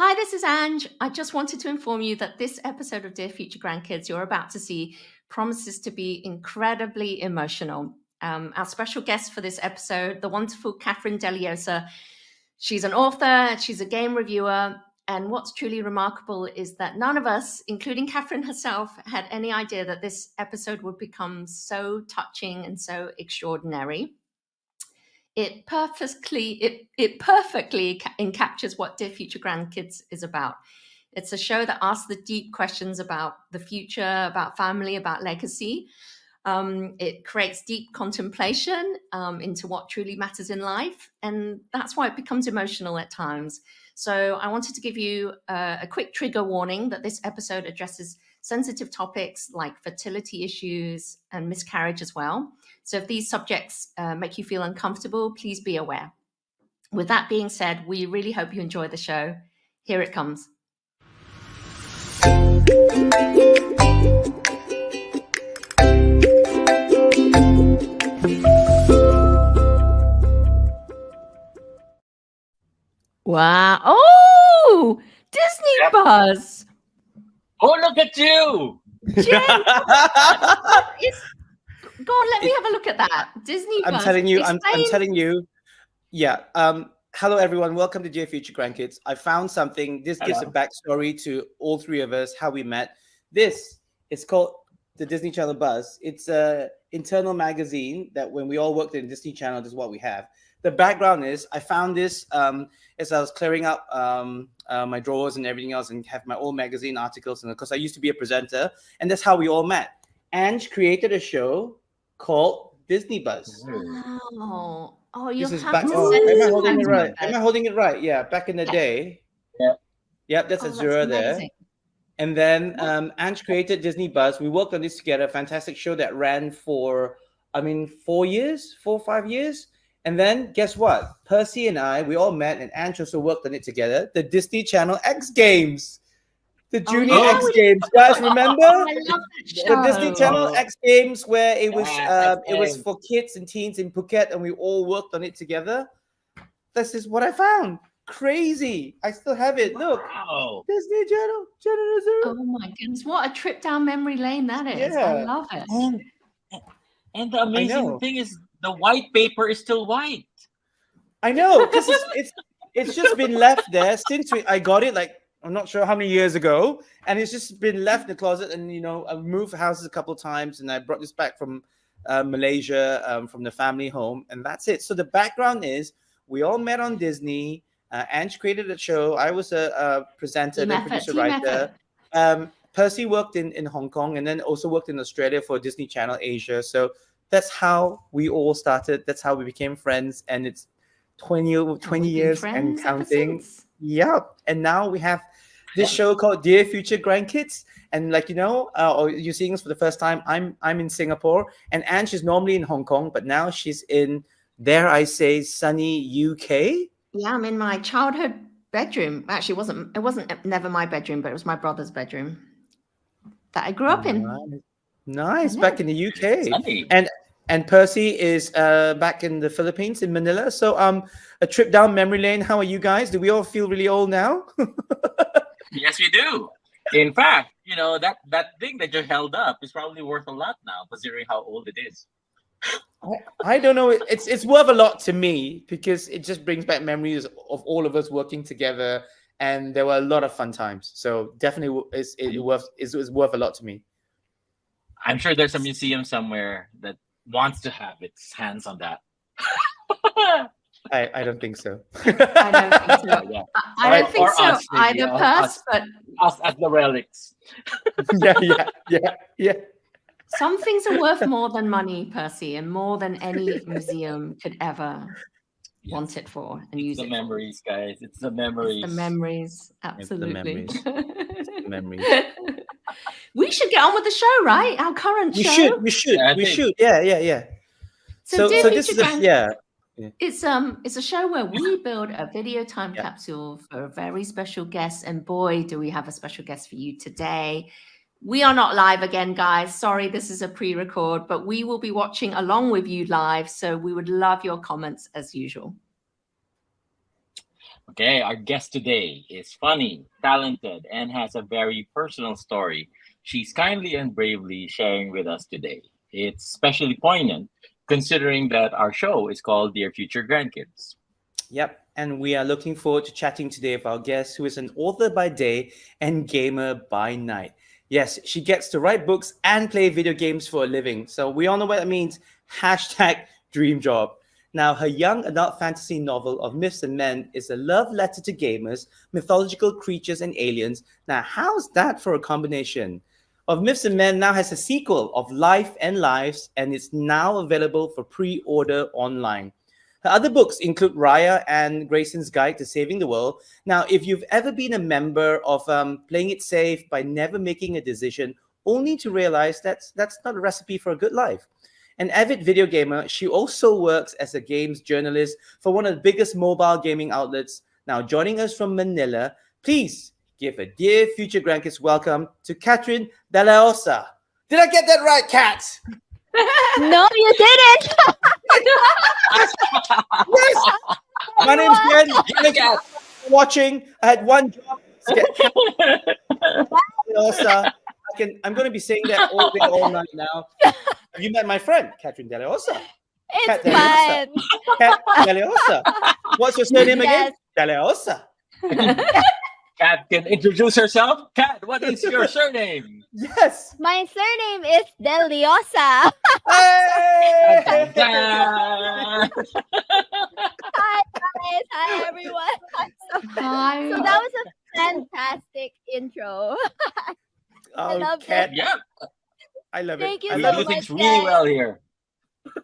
Hi, this is Ange. I just wanted to inform you that this episode of Dear Future Grandkids you're about to see promises to be incredibly emotional. Our special guest for this episode, the wonderful Catherine Dellosa. She's an author, she's a game reviewer, and what's truly remarkable is that none of us, including Catherine herself, had any idea that this episode would become so touching and so extraordinary. It perfectly encaptures what Dear Future Grandkids is about. It's a show that asks the deep questions about the future, about family, about legacy. It creates deep contemplation into what truly matters in life, and that's why it becomes emotional at times. So I wanted to give you a quick trigger warning that this episode addresses sensitive topics like fertility issues and miscarriage as well. So if these subjects make you feel uncomfortable, please be aware. With that being said, we really hope you enjoy the show. Here it comes. Wow. Oh, Disney Buzz. Oh, look at you. Jen, go on, let me have a look at that. Disney Buzz. I'm telling you. Yeah. Hello, everyone. Welcome to Dear Future Grandkids. I found something. This gives a backstory to all three of us, how we met. This is called the Disney Channel Buzz. It's an internal magazine that when we all worked in Disney Channel, this is what we have. The background is I found this as I was clearing up my drawers and everything else and have my old magazine articles. And because I used to be a presenter, and that's how we all met. Ange created a show called Disney Buzz. Wow. Oh, you have back, to am I holding it right? Am I holding it right? Yeah, back in the day. Yeah. Yep, that's Azura there. And then Ange created Disney Buzz. We worked on this together. A fantastic show that ran for, 4 or 5 years. And then guess what? Percy and I, we all met, and Ange also worked on it together. The Disney Channel X Games. The Junior X Games. Guys, remember? I love that show. The Disney Channel X Games where it was for kids and teens in Phuket, and we all worked on it together. This is what I found. Crazy. I still have it. Look. Wow. Disney Channel. Oh my goodness. What a trip down memory lane that is. Yeah. I love it. And the amazing thing is the white paper is still white. I know, because it's just been left there since I got it, like, I'm not sure how many years ago, and it's just been left in the closet. And I've moved houses a couple of times, and I brought this back from Malaysia, from the family home, and that's it. So the background is we all met on Disney. Ange created a show. I was a presenter, then producer, writer. Percy worked in Hong Kong, and then also worked in Australia for Disney Channel Asia. So that's how we all started. That's how we became friends, and it's 20 years and counting. Yep. And now we have this show called Dear Future Grandkids. And or you're seeing us for the first time, I'm in Singapore, and Ange is normally in Hong Kong, but now she's in, dare I say, sunny UK. Yeah, I'm in my childhood bedroom. Actually, it wasn't never my bedroom, but it was my brother's bedroom that I grew up in. Nice. Back in the UK. Sunny. And Percy is back in the Philippines, in Manila. So a trip down memory lane. How are you guys? Do we all feel really old now? Yes, we do. In fact, that thing that you held up is probably worth a lot now, considering how old it is. I don't know. It's worth a lot to me because it just brings back memories of all of us working together, and there were a lot of fun times. So definitely, it's worth a lot to me. I'm sure there's a museum somewhere that wants to have its hands on that. I don't think so. I don't think so. Yeah. I don't think so us, either, Pers, but us as the relics. Yeah. Some things are worth more than money, Percy, and more than any museum could ever want it for and use it. It's the memories, guys. It's the memories. It's the memories, absolutely. It's the memories. We should get on with the show, right? Our current show. We should. Yeah. So this is It's a show where we build a video time capsule for a very special guest, and boy, do we have a special guest for you today. We are not live again, guys. Sorry, this is a pre-record, but we will be watching along with you live. So we would love your comments as usual. Okay, our guest today is funny, talented, and has a very personal story she's kindly and bravely sharing with us today. It's especially poignant considering that our show is called Dear Future Grandkids. Yep, and we are looking forward to chatting today with our guest, who is an author by day and gamer by night. Yes, she gets to write books and play video games for a living. So we all know what that means. Hashtag dream job. Now, her young adult fantasy novel of myths and men is a love letter to gamers, mythological creatures, and aliens. Now, how's that for a combination? Of Myths and Men now has a sequel of Life and Lives, and it's now available for pre order online. Her other books include Raya and Grayson's Guide to Saving the World. Now, if you've ever been a member of playing it safe by never making a decision, only to realize that's not a recipe for a good life. An avid video gamer, she also works as a games journalist for one of the biggest mobile gaming outlets. Now, joining us from Manila, please give a dear future grandkids welcome to Catherine Dellosa. Did I get that right, Kat? No, you didn't. Yes. My name's Jen. Thank you Yes. for watching. I had one job. To get Dellosa. I'm going to be saying that all day, all night now. Have you met my friend, Catherine Dellosa? Kat It's Dellosa. fun. Kat Dellosa. What's your surname again? Dellosa. Kat can introduce herself. Kat, what is your surname? Yes. My surname is Deliosa. Hey! Da-da-da. Hi guys. Hi everyone. Hi. So that was a fantastic intro. I Oh, love Kat, Yeah, I love it. Thank you I we love so do it. much, things really guys. well here.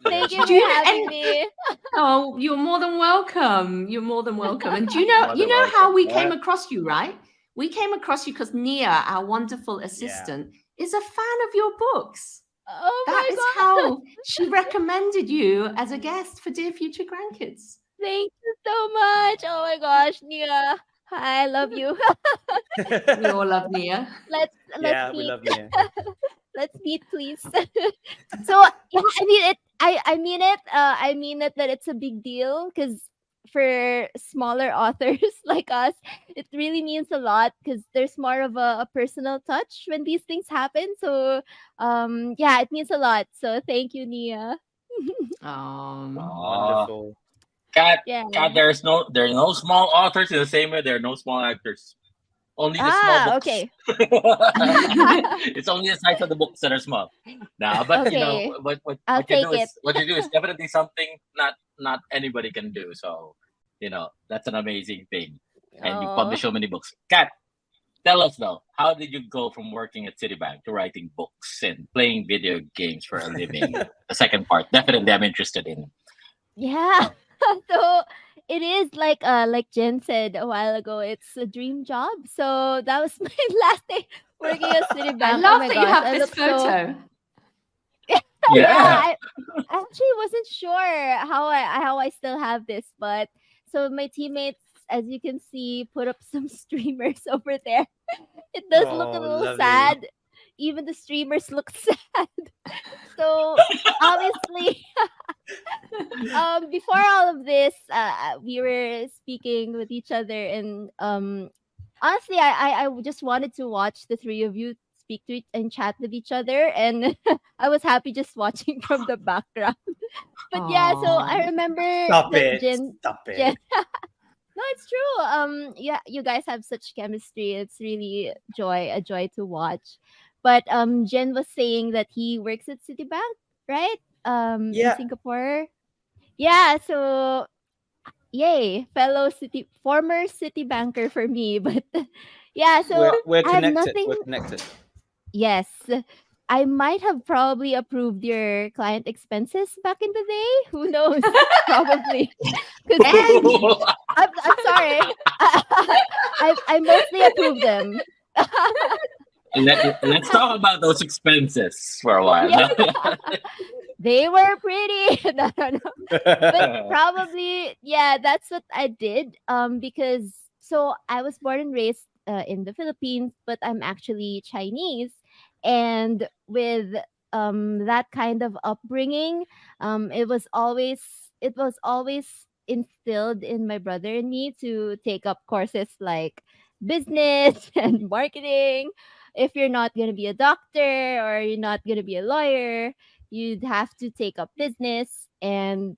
Thank you Do for you- having and- me. Oh, you're more than welcome. You're more than welcome. And do you More know, than you know how welcome. we Yeah. came across you, right? We came across you because Nia, our wonderful assistant, is a fan of your books. Oh That my is god. how she recommended you as a guest for Dear Future Grandkids. Thank you so much. Oh my gosh, Nia. I love you. We all love Nia. let's Yeah, we meet. love Nia. Let's meet, please. So yeah, I mean it. I mean it. I mean it that it's a big deal because for smaller authors like us, it really means a lot because there's more of a personal touch when these things happen. So yeah, it means a lot. So thank you, Nia. Aw. Wonderful. Kat, Yeah. there are no small authors in the same way there are no small actors. Only the small books. Okay. It's only the size of the books that are small. Nah, but you Okay. know I'll what you take do it. is what you do is definitely something not anybody can do. So you know that's an amazing thing, and you Oh. publish so many books. Kat, tell us though, how did you go from working at Citibank to writing books and playing video games for a living? The second part, definitely, I'm interested in. Yeah. So it is like Jen said a while ago, it's a dream job. So that was my last day working at Citibank. I Oh love my that you gosh, have I this look so photo. Yeah. I actually wasn't sure how I still have this, but so my teammates, as you can see, put up some streamers over there. It does look a Oh, little lovely. sad. Even the streamers look sad. So obviously, before all of this, we were speaking with each other, and honestly, I just wanted to watch the three of you speak to it and chat with each other, and I was happy just watching from the background. But yeah, so I Aw. remember Stop that it. Jen. Stop it. Jen no, it's true. Yeah, you guys have such chemistry. It's really a joy to watch. But Jen was saying that he works at Citibank, right? In Yeah. Singapore. Yeah, so yay, former city banker for me. But yeah, so We're I have connected. nothing. We're connected. Yes, I might have probably approved your client expenses back in the day. Who knows? Probably. Because And I'm sorry. I mostly approve them. Let's talk about those expenses for a while. Yeah. They were pretty. No, no, no. But probably, yeah, that's what I did. Because so I was born and raised in the Philippines, but I'm actually Chinese, and with that kind of upbringing, it was always instilled in my brother and me to take up courses like business and marketing. If you're not going to be a doctor or you're not going to be a lawyer, you'd have to take up business and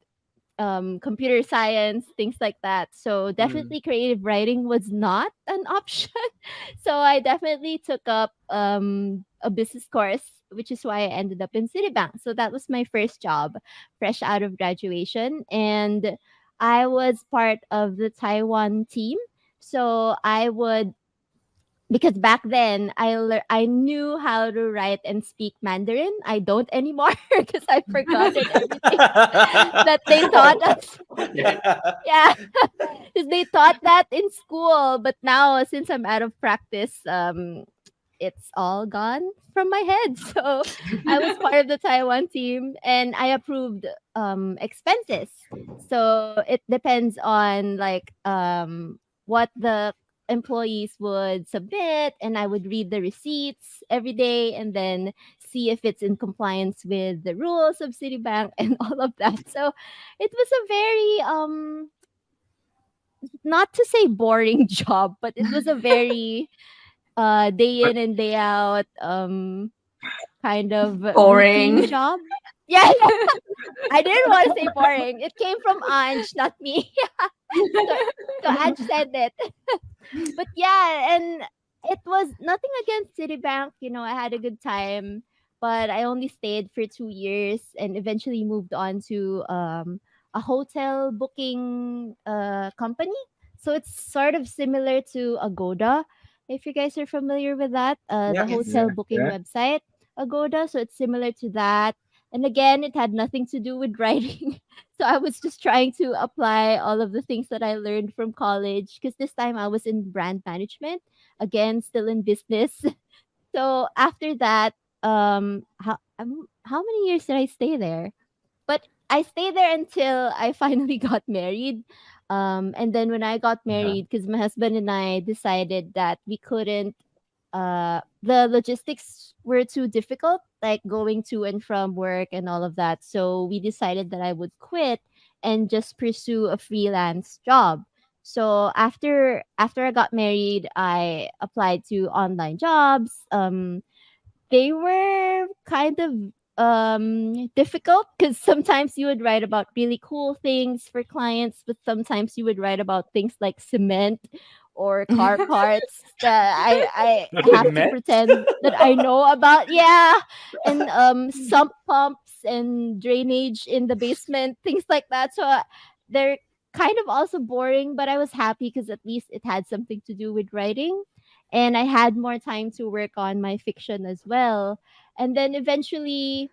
computer science, things like that. So Mm. definitely creative writing was not an option. So I definitely took up a business course, which is why I ended up in Citibank. So that was my first job, fresh out of graduation, and I was part of the Taiwan team. So I would, because back then I knew how to write and speak Mandarin. I don't anymore because I forgotten everything that they taught us. Yeah, because they taught that in school, but now since I'm out of practice, it's all gone from my head. So I was part of the Taiwan team, and I approved expenses. So it depends on like what the employees would submit, and I would read the receipts every day and then see if it's in compliance with the rules of Citibank and all of that. So it was a very not to say boring job, but it was a very day in and day out kind of routine Boring. job. Yeah, I didn't want to say boring. It came from Ange, not me. so, so Ange said it. But yeah, and it was nothing against Citibank. You know, I had a good time, but I only stayed for 2 years and eventually moved on to a hotel booking company. So it's sort of similar to Agoda, if you guys are familiar with that, Yeah. the Yes. hotel booking Yeah. website, Agoda. So it's similar to that. And again, it had nothing to do with writing. So I was just trying to apply all of the things that I learned from college because this time I was in brand management, again still in business. So after that, how many years did I stay there? But I stayed there until I finally got married. And then when I got Uh-huh. married, because my husband and I decided that we couldn't the logistics were too difficult, like going to and from work and all of that. So we decided that I would quit and just pursue a freelance job. So after I got married, I applied to online jobs. They were kind of difficult because sometimes you would write about really cool things for clients, but sometimes you would write about things like cement or car parts that I have to Cement? pretend that I know about. Yeah, and sump pumps and drainage in the basement, things like that. So they're kind of also boring, but I was happy because at least it had something to do with writing, and I had more time to work on my fiction as well. And then eventually,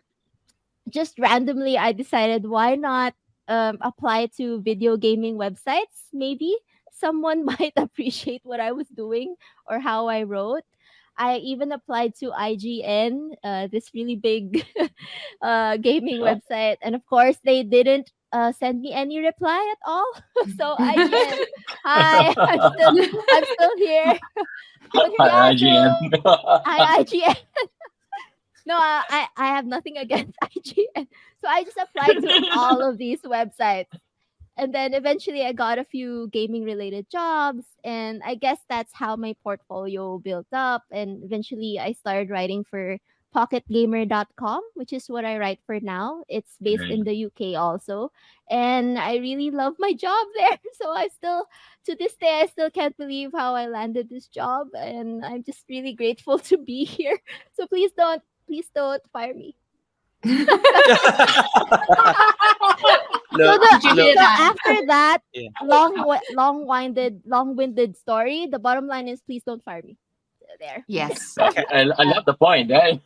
just randomly, I decided why not apply to video gaming websites? Maybe someone might appreciate what I was doing or how I wrote. I even applied to IGN, this really big gaming Sure. website, and of course, they didn't send me any reply at all. So IGN, hi, I'm still here. But Hi, yeah, IGN. so hi IGN. No, I have nothing against IGN. So I just applied to all of these websites. And then eventually I got a few gaming related jobs, and I guess that's how my portfolio built up, and eventually I started writing for pocketgamer.com, which is what I write for now. It's based Right. in the UK also, and I really love my job there. So I still, to this day, I still can't believe how I landed this job, and I'm just really grateful to be here. So please don't fire me. So Look, the Did you hear look. so that? after that Yeah. long-winded story, the bottom line is please don't fire me. There. Yes. I love the point. Eh?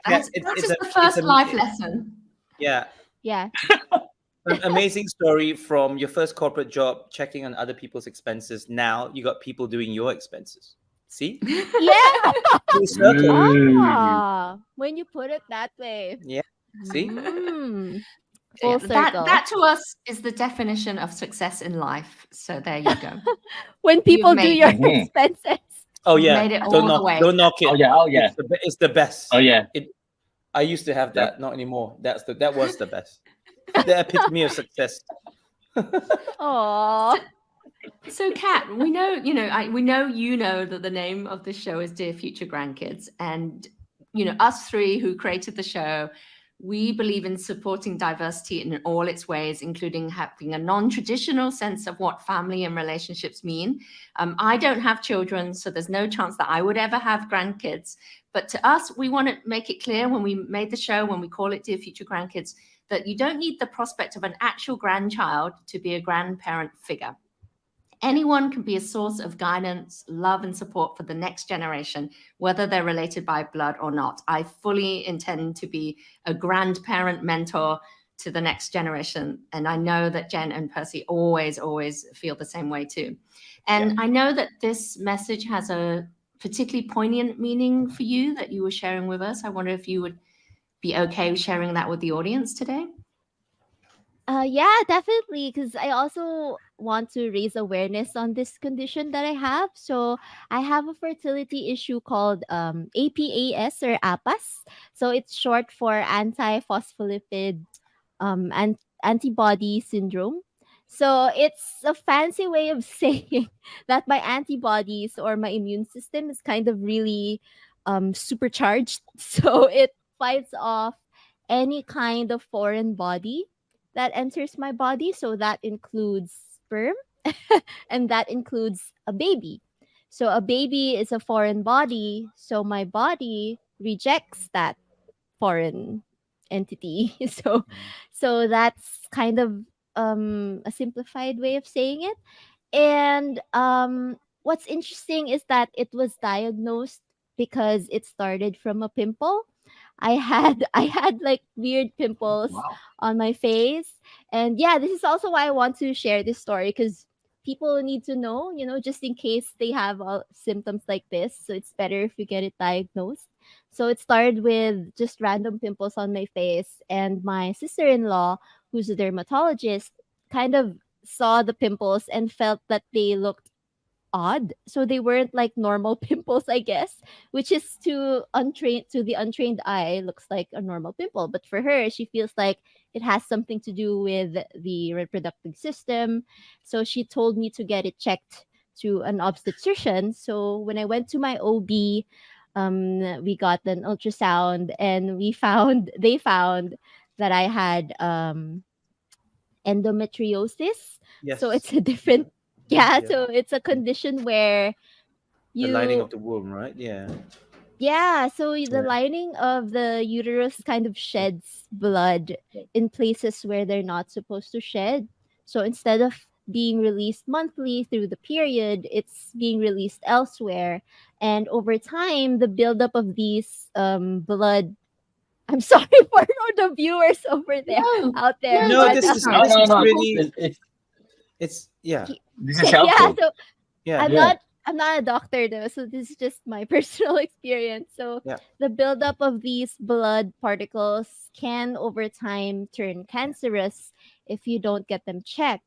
That's, It's that it's is a the it's first a life lesson. yeah, Yeah. an amazing story from your first corporate job, checking on other people's expenses. Now you got people doing your expenses. See, Yeah. full circle. Ooh. When you put it that way. Yeah. See, Mm, Yeah, full circle. that to us is the definition of success in life. So there you go. When You've people do made your it. Mhm. expenses. oh You've yeah, made it all the way. don't knock it. Oh yeah. Oh yeah. It's the best. Oh yeah. I used to have Yep. that, not anymore. That was the best. The epitome of success. Oh. So, Kat, we know, we know you know that the name of the show is Dear Future Grandkids, and us three who created the show, we believe in supporting diversity in all its ways, including having a non-traditional sense of what family and relationships mean. I don't have children, so there's no chance that I would ever have grandkids. But to us, we want to make it clear when we made the show, when we call it Dear Future Grandkids, that you don't need the prospect of an actual grandchild to be a grandparent figure. Anyone can be a source of guidance, love, and support for the next generation, whether they're related by blood or not. I fully intend to be a grandparent mentor to the next generation. And I know that Jen and Percy always feel the same way too. And I know that this message has a particularly poignant meaning for you that you were sharing with us. I wonder if you would be okay sharing that with the audience today. Yeah, definitely. Because I also want to raise awareness on this condition that I have. So I have a fertility issue called APAS or APAS. So it's short for antiphospholipid antibody syndrome. So it's a fancy way of saying that my antibodies or my immune system is kind of really supercharged. So it fights off any kind of foreign body that enters my body. So that includes sperm and that includes a baby. So a baby is a foreign body. So my body rejects that foreign entity. So that's kind of a simplified way of saying it. And what's interesting is that it was diagnosed because it started from a pimple. I had like weird pimples Wow. on my face. And yeah, this is also why I want to share this story, because people need to know, just in case they have symptoms like this. So it's better if you get it diagnosed. So it started with just random pimples on my face, and my sister-in-law, who's a dermatologist, kind of saw the pimples and felt that they looked odd. So they weren't like normal pimples, I guess, which is to the untrained eye looks like a normal pimple. But for her, she feels like it has something to do with the reproductive system. So she told me to get it checked to an obstetrician. So when I went to my OB, we got an ultrasound and they found that I had endometriosis. So Yes. it's a different, yeah, Yeah. so it's a condition where The lining of you, the womb, right? Yeah. yeah, so the Yeah. lining of the uterus kind of sheds blood in places where they're not supposed to shed. So instead of being released monthly through the period, it's being released elsewhere. And over time, the buildup of these blood, I'm sorry for the viewers over there, No, out there, no, No, don't but be this is No, sorry. this no, is no. really It's it's yeah. this is yeah, helpful. so Yeah. I'm Yeah. not I'm not a doctor though, so this is just my personal experience. So Yeah. the buildup of these blood particles can over time turn cancerous if you don't get them checked.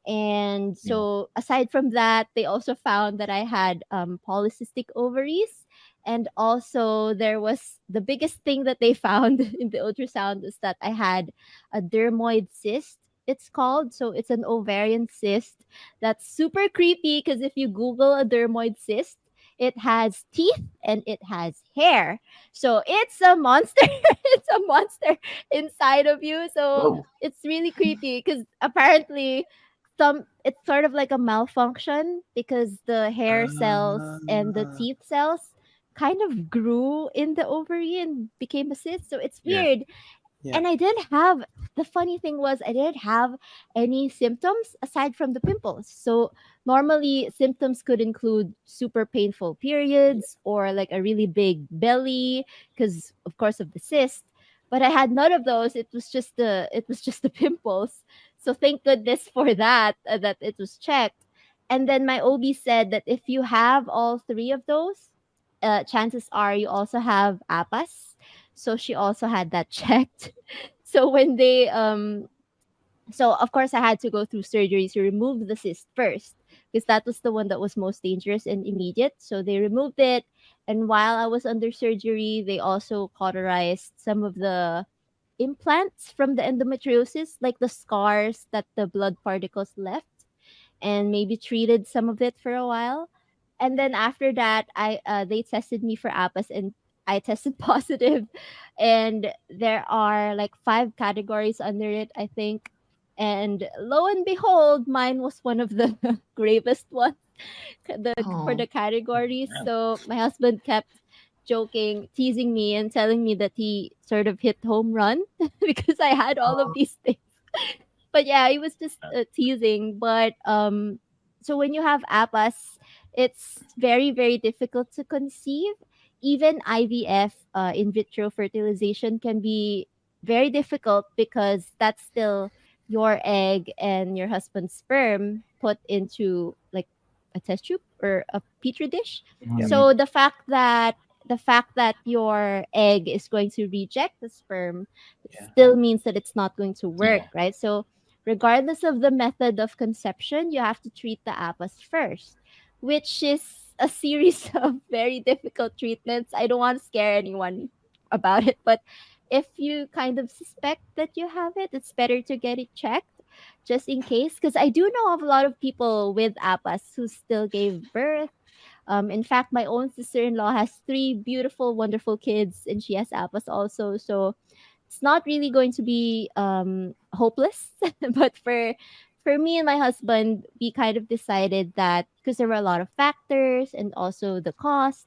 And Yeah. so aside from that, they also found that I had polycystic ovaries. And also there was the biggest thing that they found in the ultrasound is that I had a dermoid cyst, it's called. So it's an ovarian cyst that's super creepy, because if you Google a dermoid cyst, it has teeth and it has hair. So it's a monster. It's a monster inside of you. So Whoa. it's really creepy because apparently it's sort of like a malfunction, because the hair cells and the Ah, teeth cells kind of grew in the ovary and became a cyst. So it's yeah. weird. Yeah. And I didn't have, the funny thing was I didn't have any symptoms aside from the pimples. So normally symptoms could include super painful periods or like a really big belly because of course of the cyst. But I had none of those. It was just the pimples. So thank goodness for that, that it was checked. And then my OB said that if you have all three of those, chances are you also have APAS. So she also had that checked. So when they so of course I had to go through surgery to remove the cyst first, because that was the one that was most dangerous and immediate. So they removed it, and while I was under surgery, they also cauterized some of the implants from the endometriosis, like the scars that the blood particles left, and maybe treated some of it for a while. And then after that, I they tested me for APAS, and I tested positive. And there are like 5 categories under it, I think. And lo and behold, mine was one of the gravest ones for Oh, the categories. Yeah. So my husband kept joking, teasing me, and telling me that he sort of hit home run because I had all of oh, these things. But yeah, he was just teasing. But so when you have APAS, it's very very difficult to conceive. Even IVF, in vitro fertilization, can be very difficult because that's still your egg and your husband's sperm put into like a test tube or a petri dish. Yep. Mhm. So the fact that your egg is going to reject the sperm Yeah. still means that it's not going to work, Yeah. right? So regardless of the method of conception, you have to treat the APAS first, which is a series of very difficult treatments. I don't want to scare anyone about it, but if you kind of suspect that you have it, it's better to get it checked just in case. Because I do know of a lot of people with APAS who still gave birth. In fact, my own sister in law has 3 beautiful, wonderful kids, and she has APAS also. So it's not really going to be hopeless. But for me and my husband, we kind of decided that because there were a lot of factors and also the costs.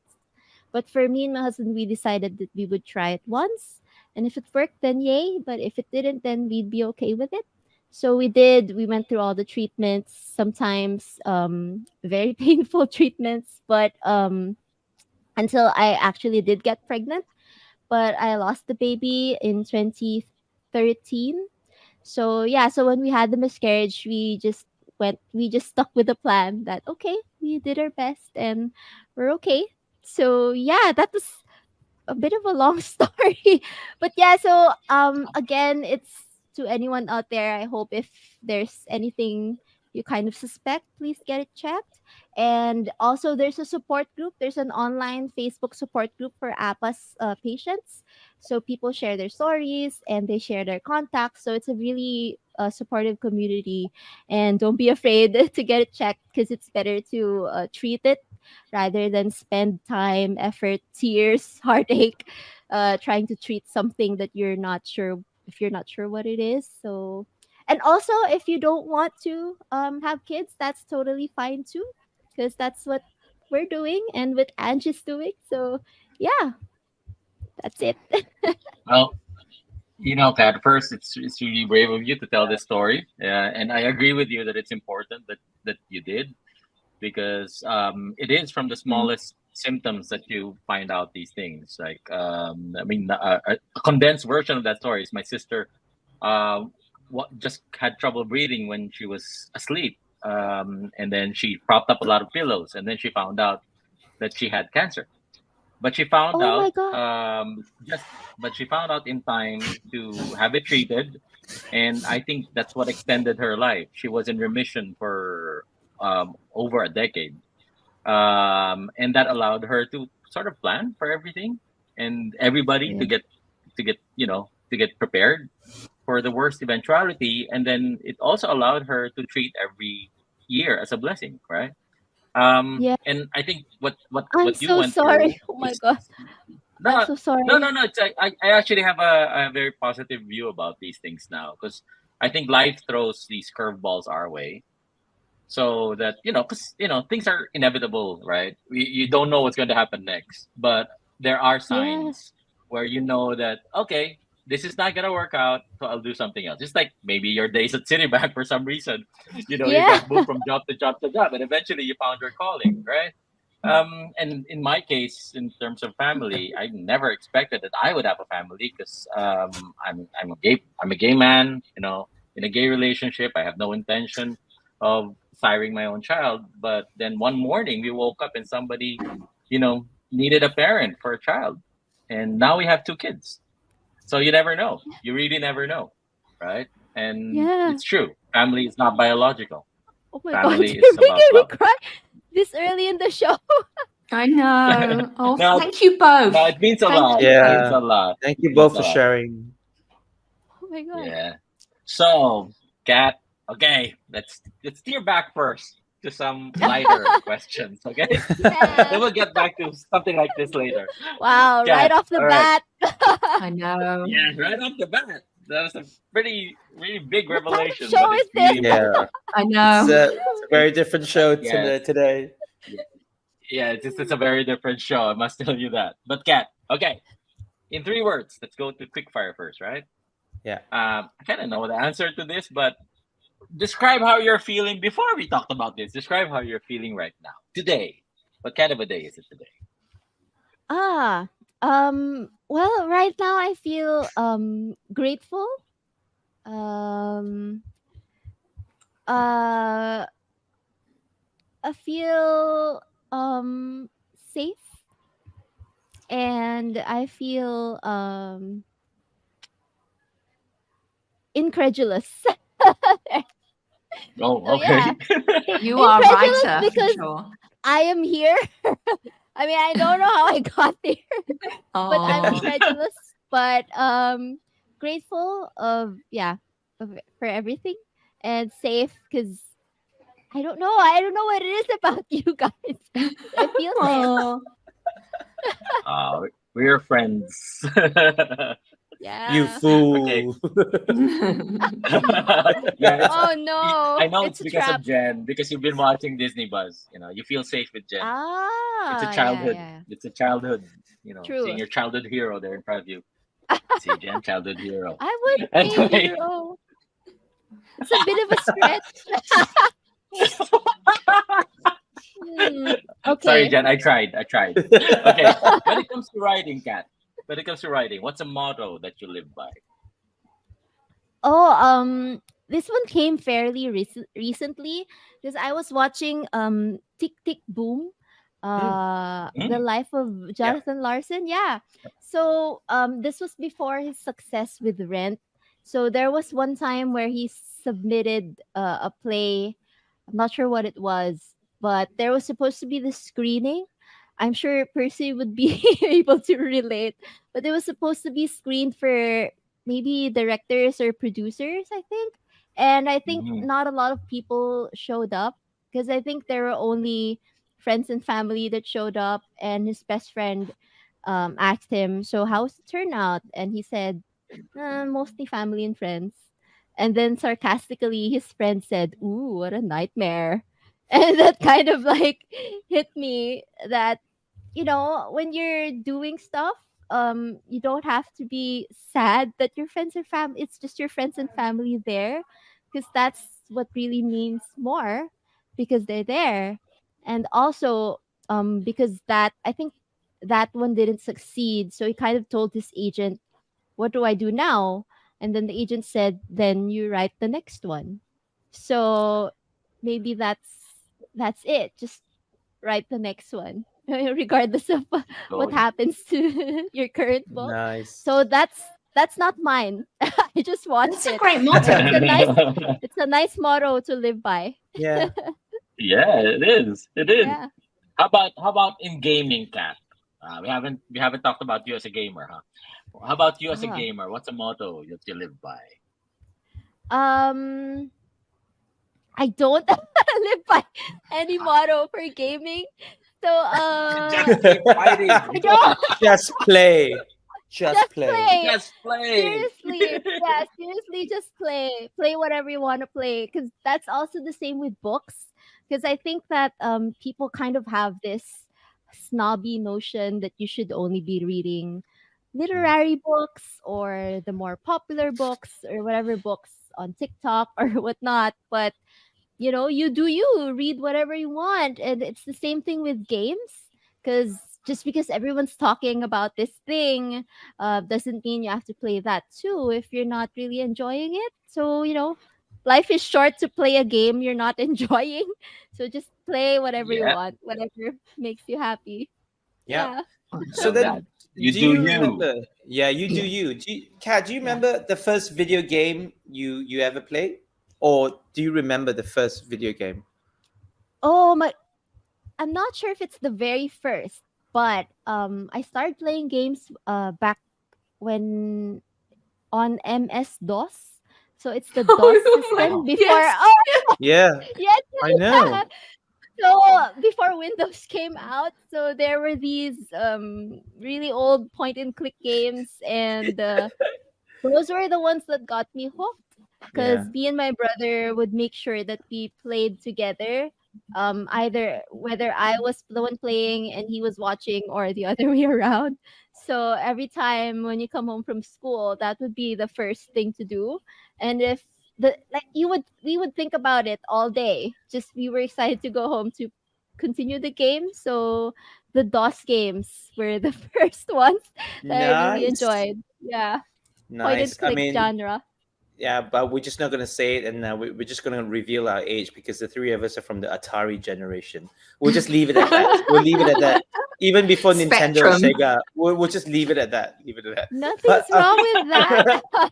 But for me and my husband, we decided that we would try it once. And if it worked, then yay. But if it didn't, then we'd be okay with it. So we did. We went through all the treatments, sometimes very painful treatments, but until I actually did get pregnant. But I lost the baby in 2013. So yeah, so when we had the miscarriage, we just stuck with the plan that okay, we did our best and we're okay. So yeah, that was a bit of a long story. But yeah, so again, it's to anyone out there, I hope if there's anything you kind of suspect, please get it checked. And also there's a support group. There's an online Facebook support group for APAS patients. So people share their stories and they share their contacts. So it's a really supportive community. And don't be afraid to get it checked because it's better to treat it rather than spend time, effort, tears, heartache, trying to treat something that you're not sure if you're not sure what it is. So, and also if you don't want to have kids, that's totally fine too, because that's what we're doing and what Angie's doing. So, yeah, that's it. Well, Pat, first, it's really brave of you to tell this story. And I agree with you that it's important that you did, because it is from the Mm. smallest symptoms that you find out these things. Like, I mean, a condensed version of that story is my sister uh, just had trouble breathing when she was asleep. And then she propped up a lot of pillows, and then she found out that she had cancer. But she found Oh my out god. just but she found out in time to have it treated, and I think that's what extended her life. She was in remission for over a decade, and that allowed her to sort of plan for everything and everybody Yeah. to get prepared for the worst eventuality, and then it also allowed her to treat every year as a blessing, right? Yeah. And I think I'm what you so went sorry. through Oh my is god. I'm no, so sorry. no. It's I actually have a very positive view about these things now, because I think life throws these curveballs our way, so that because things are inevitable, right? You don't know what's going to happen next, but there are Yeah. signs where you know that okay, this is not going to work out, so I'll do something else. Just like maybe your days at Citibank for some reason, you Yeah. got moved from job to job to job, and eventually you found your calling, right? And in my case, in terms of family, I never expected that I would have a family, because I'm a gay man, in a gay relationship. I have no intention of siring my own child. But then one morning we woke up and somebody, needed a parent for a child, and now we have 2 kids. So you never know. You really never know, right? And Yeah. it's true. Family is not biological. Oh my god, Family you're is about making me love. cry this early in the show. I know. Oh, Now, thank you no, both. it means a Thank lot. you It both. means Yeah. a lot. Thank It you means both a for lot. sharing. my god. Yeah. So, Kat, okay, let's steer back first to some lighter questions, okay? Then Yeah. we'll get back to something like this later. Wow, right Kat, off the all right. bat. I know. Yeah, right off the bat. That was a pretty, really big What kind of revelation, but show is it's this? really Yeah, important. I it's know. a very different show Yeah, today. yeah, yeah. It's a very different show. I must tell you that. But Kat, okay, in 3 words, let's go to quickfire first, right? Yeah. I kind of know the answer to this, but describe how you're feeling before we talked about this. Describe how you're feeling right now, today. What kind of a day is it today? Ah, well, right now I feel grateful. Um, uh, I feel safe, and I feel incredulous. Oh, So yeah, okay. You are a incredulous writer for because sure. I am here. I mean, I don't know how I got there, but I'm Oh, incredulous. But grateful of yeah, for everything, and safe because I don't know. I don't know what it is about you guys. I feel safe. oh. We're friends. You Yeah. Okay. fool. Yeah, Oh I no, know it's it's a because of trap. Jen, because you've been watching Disney Buzz. You feel safe with Jen. It's a Ah, yeah, childhood. yeah. It's a childhood. Seeing True. your childhood hero there in front of you. See, Jen, childhood hero. I would say Anyway. hero. It's a bit of a stretch. Hmm. Sorry, Okay. Jen. I tried. I tried. Okay. When it comes to writing, Kat. When it comes to writing, what's a motto that you live by? Oh, this one came fairly recently because I was watching Tick Tick Boom, Mm, the Mm, life of yeah. Jonathan Larson. Yeah. So this was before his success with Rent. So there was one time where he submitted a play. I'm not sure what it was, but there was supposed to be the screening. I'm sure Percy would be able to relate, but it was supposed to be screened for maybe directors or producers, I think. And I think Mm, not a lot of people showed up because I think there were only friends and family that showed up. And his best friend asked him, "So, how's the turnout?" And he said, Mostly family and friends." And then sarcastically, his friend said, "Ooh, what a nightmare." And that kind of like hit me that when you're doing stuff, you don't have to be sad that your friends are family. It's just your friends and family there, because that's what really means more, because they're there. And also, because that I think that one didn't succeed, so he kind of told his agent, "What do I do now?" And then the agent said, "Then you write the next one." So maybe that's it. Just write the next one, regardless of what good. happens to your current book. So nice. that's not mine. I just watched That's a it, great but motto. it's a nice motto to live by. Yeah. Yeah, it is. It is. Yeah. How about in gaming, Kat? We haven't talked about you as a gamer, huh? How about you as a Ah. gamer? What's a motto that you live by? Um I don't live by any motto for gaming. So Just keep I fighting. don't Just play. Just just play. play. Just play. Seriously, yeah, seriously, just play whatever you want to play, because that's also the same with books. Because I think that people kind of have this snobby notion that you should only be reading Mm. literary books or the more popular books or whatever books on TikTok or whatnot. But you do you, read whatever you want. And it's the same thing with games, because just because everyone's talking about this thing doesn't mean you have to play that too if you're not really enjoying it. So life is short to play a game you're not enjoying. So just play whatever you Yeah, want, whatever makes you happy. Yeah. Yeah. So love that. then, You do do you you. remember? Yeah, you do Yeah. you. Kat, do you Yeah. remember the first video game you ever played, or do you remember the first video game? Oh my, I'm not sure if it's the very first, but I started playing games back when on MS-DOS. So it's the DOS Oh, system Wow. before. yes. Oh, Yeah, yes, I yeah. know. So before Windows came out, so there were these really old point and click games, and those were the ones that got me hooked. Yeah. Because me and my brother would make sure that we played together. Either whether I was the one playing and he was watching, or the other way around. So every time when you come home from school, that would be the first thing to do. And if the like you would we would think about it all day. Just we were excited to go home to continue the game. So the DOS games were the first ones that I really Nice. enjoyed. Yeah, point and Nice. I click mean, genre. yeah, but we're just not gonna say it, and we're just gonna reveal our age because the three of us are from the Atari generation. We'll just leave it at that. We'll leave it at that. Even before Nintendo or Spectrum. Sega, we'll just leave it at that. Leave it at that. But Nothing's wrong with that.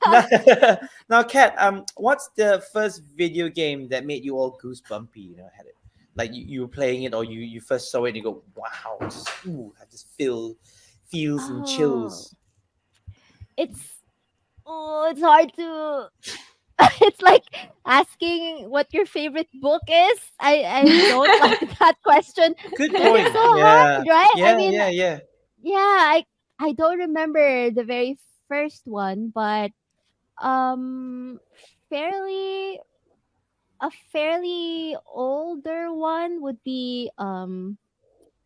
now, now, Kat, what's the first video game that made you all goosebumpy? Had it like you were playing it, or you first saw it and you go, wow, just ooh, I just feels and Oh, chills. it's it's hard to. It's like asking what your favorite book is. I don't like that question Good because it's point. so Yeah, hard, right? I yeah, mean, yeah, yeah. yeah, I don't remember the very first one, but um, fairly a fairly older one would be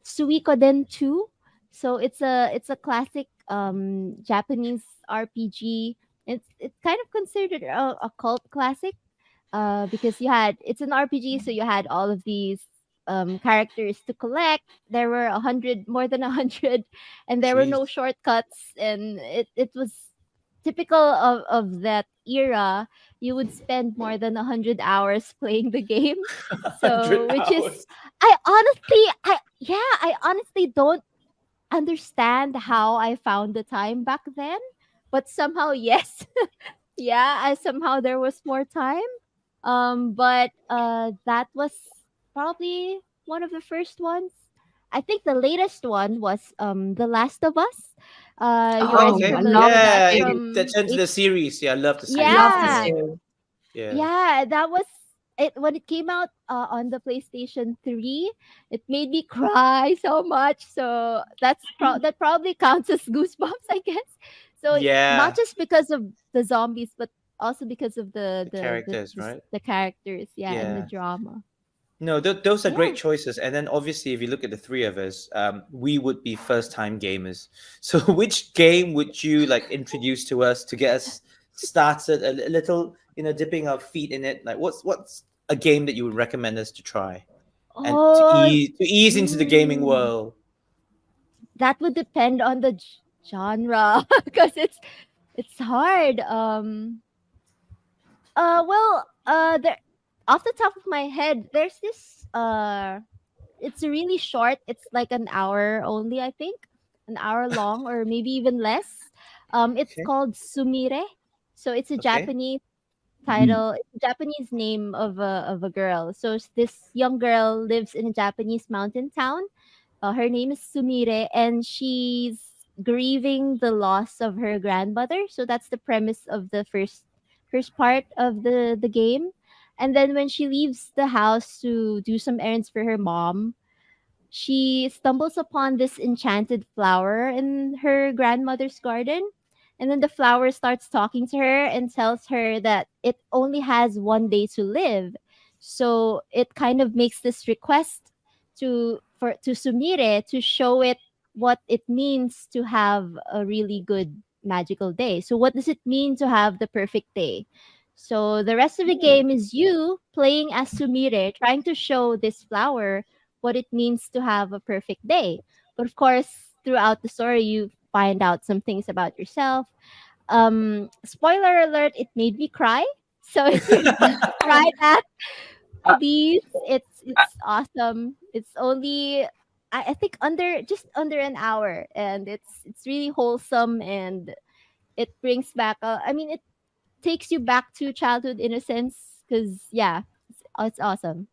Suikoden 2. So it's a classic Japanese RPG. It's kind of considered a cult classic because it's an RPG, so you had all of these characters to collect. There were 100, more than 100, and there were no Jeez. shortcuts, and it was typical of that era. You would spend more than 100 hours playing the game. So 100 which is hours. I honestly don't understand how I found the time back then, but somehow yes. Yeah, I somehow there was more time. But that was probably one of the first ones. I think the latest one was The Last of Us. You Oh, guys Okay. I familiar love with the that Yeah, series. that from turned to the H? series. Yeah, I love the I series. love the Yeah, Yeah. series. yeah. Yeah, that was it when it came out on the PlayStation 3. It made me cry so much. So that probably counts as goosebumps, I guess. So not Yeah, just because of the zombies, but also because of the characters, right? the characters, yeah, and the Yeah. drama. No, those are great Yeah. choices. And then obviously, if you look at the three of us, we would be first-time gamers. So, which game would you like introduce to us to get us started a little, dipping our feet in it? Like, what's a game that you would recommend us to try and to Oh, ease into the gaming mm, world? that would depend on the genre because it's hard. Well, there off the top of my head, there's this it's really short. It's like an hour only, I think. An hour long or maybe even less. It's Okay, called Sumire. So it's a okay, Japanese Mhm. title, it's a Japanese name of a girl. So this young girl lives in a Japanese mountain town. Her name is Sumire, and she's grieving the loss of her grandmother. So that's the premise of the first part of the game. And then when she leaves the house to do some errands for her mom, she stumbles upon this enchanted flower in her grandmother's garden. And then the flower starts talking to her and tells her that it only has 1 day to live. So it kind of makes this request to Sumire to show it what it means to have a really good magical day. So what does it mean to have the perfect day? So the rest of the game is you playing as Sumire, trying to show this flower what it means to have a perfect day. But of course, throughout the story, you find out some things about yourself. Spoiler alert, it made me cry. So if you haven't tried that, Uh, please, uh, it's awesome. It's only I think under an hour, and it's really wholesome, and it brings back. I mean, it takes you back to childhood innocence because yeah, it's awesome.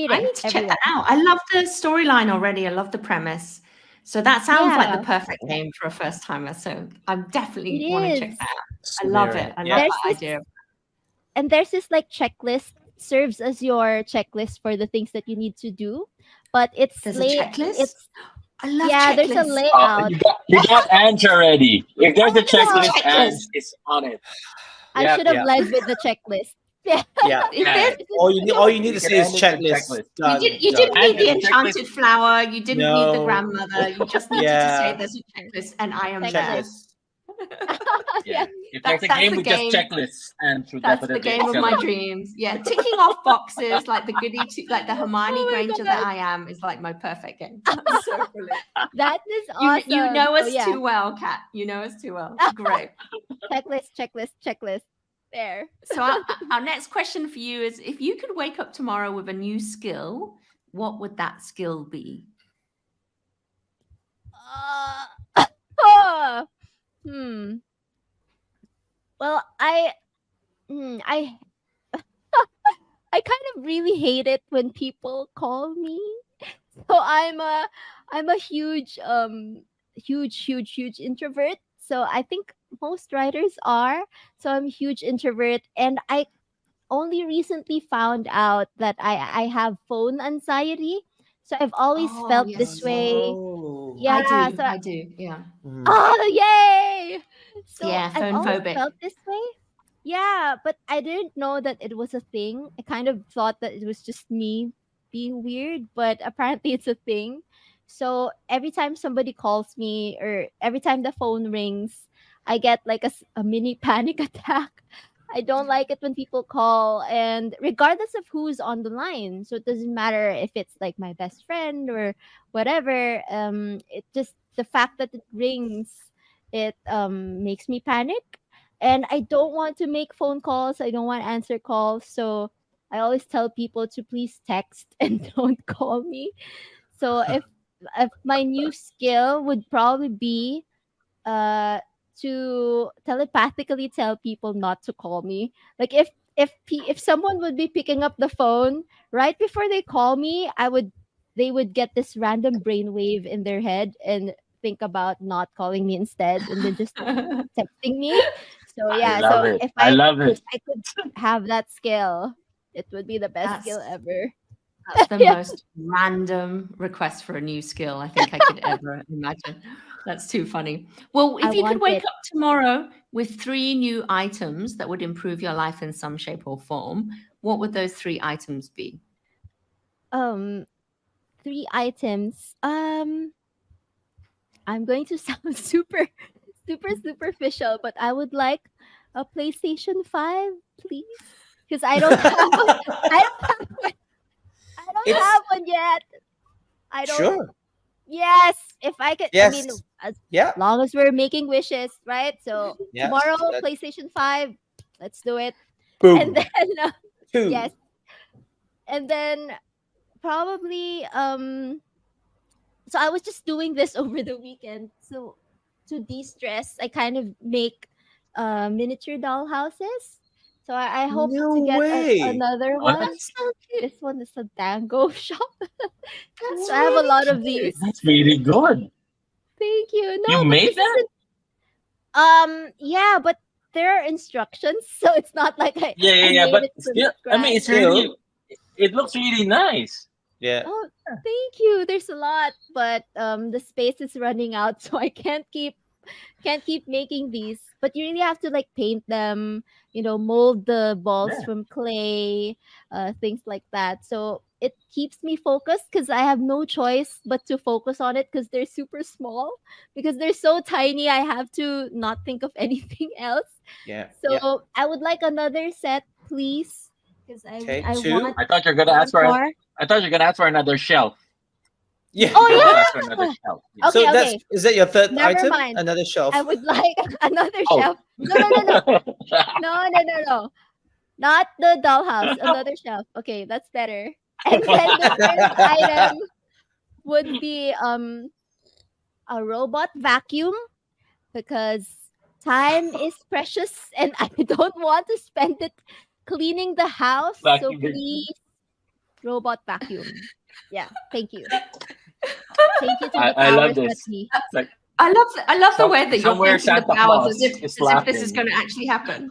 I Sumire, need to check that everyone. out. I love the storyline already. I love the premise. So that sounds like the Yeah, perfect game for a first timer. So I it definitely want to check is. that I love it. I love Yeah. There's that this idea. and there's this like checklist serves as your checklist for the things that you need to do, but There's a checklist. it's I love yeah, there's a checklists. layout. You got Ange already. If there's a Oh There's a no, checklist, Ange checklist. is on it. I Yeah, should have Yeah. led with the checklist. Yeah. Yeah. If yeah. there's All you need We to can say is end it with checklist. checklist. Done. you Done. didn't need And the the checklist. enchanted flower, you didn't need the No. grandmother, you just needed to say Yeah. there's a checklist and I am there. Checklist. Yeah. Yeah. If there's a That's game the with just game. checklists, Ange would That's the definitely game of excel my at it. dreams. Yeah, ticking off boxes like the like the Hermione Oh my Granger that god. I am is like my perfect game. That's so brilliant. That is You awesome. know So us yeah. too well, Kat. You know us too well. Great. Checklist. There. So our next question for you is: if you could wake up tomorrow with a new skill, what would that skill be? Oh, hmm. Well, I I kind of really hate it when people call me. So I'm a huge introvert. So I think most writers are. So I'm a huge introvert, and I only recently found out that I have phone anxiety. So I've always Oh felt this yes, way. Oh. Yeah, so I do. Yeah, Mhm. oh yay! So yeah. I've Phone always phobic. felt this way. Yeah, but I didn't know that it was a thing. I kind of thought that it was just me being weird, but apparently it's a thing. So every time somebody calls me or every time the phone rings, I get like a mini panic attack. I don't like it when people call, and regardless of who's on the line. So it doesn't matter if it's like my best friend or whatever. It just the fact that it rings, it makes me panic, and I don't want to make phone calls. I don't want to answer calls. So I always tell people to please text and don't call me. So if my new skill would probably be uh to telepathically tell people not to call me. Like if someone would be picking up the phone right before they call me, they would get this random brainwave in their head and think about not calling me instead and then just texting me. So I yeah, love so it. I love it. if I could have that skill, it would be the best skill That's ever. the Yeah. most random request for a new skill I think I could ever imagine. That's too funny. Well, I if you could want wake it. up tomorrow with 3 new items that would improve your life in some shape or form, what would those 3 items be? Um 3 items. I'm going to sound super superficial, but I would like a PlayStation 5, please. Because I don't have one. I don't have one. I don't It's have one yet. I don't. sure. Yes, if I could. I mean, Yes. as Yeah. long as we're making wishes, right? So Yes. tomorrow, That- PlayStation 5. Let's do it. And Boom. then Two. yes, and then probably so I was just doing this over the weekend. So to de-stress, I kind of make miniature doll houses. So I hope No to get way. another Oh, one. That's so cute. This one is a dango shop. That's So I have a really lot of cute. these. that's really good. Thank you. You No, but made this that? isn't yeah, but there are instructions, so it's not like Yeah, yeah, I yeah. made But it from still, I mean, scratch. it's really, it looks really nice. Yeah. Oh, thank you. There's a lot, but the space is running out, so I can't keep making these. But you really have to like paint them, mold the balls Yeah. from clay, things like that. So it keeps me focused because I have no choice but to focus on it because they're super small. Because they're so tiny, I have to not think of anything else. Yeah. So Yeah. I would like another set, please, because Okay. I 2. want I thought you're gonna one ask for. more. I thought you're gonna ask for another shelf. Yeah. Oh You have to ask for yeah. another shelf. Yeah. So Okay, that's okay. is that your third Never item? mind. Another shelf. I would like another Oh. shelf. No. Not the dollhouse. Another shelf. Okay, that's better. And then the third item would be a robot vacuum because time is precious and I don't want to spend it cleaning the house. So Vacuum. please, robot vacuum. Yeah, thank you. Thank you to the I love powers that this. be. It's like I love the way that you're Somewhere thinking the Santa powers Claus as if is this is laughing. going to actually happen.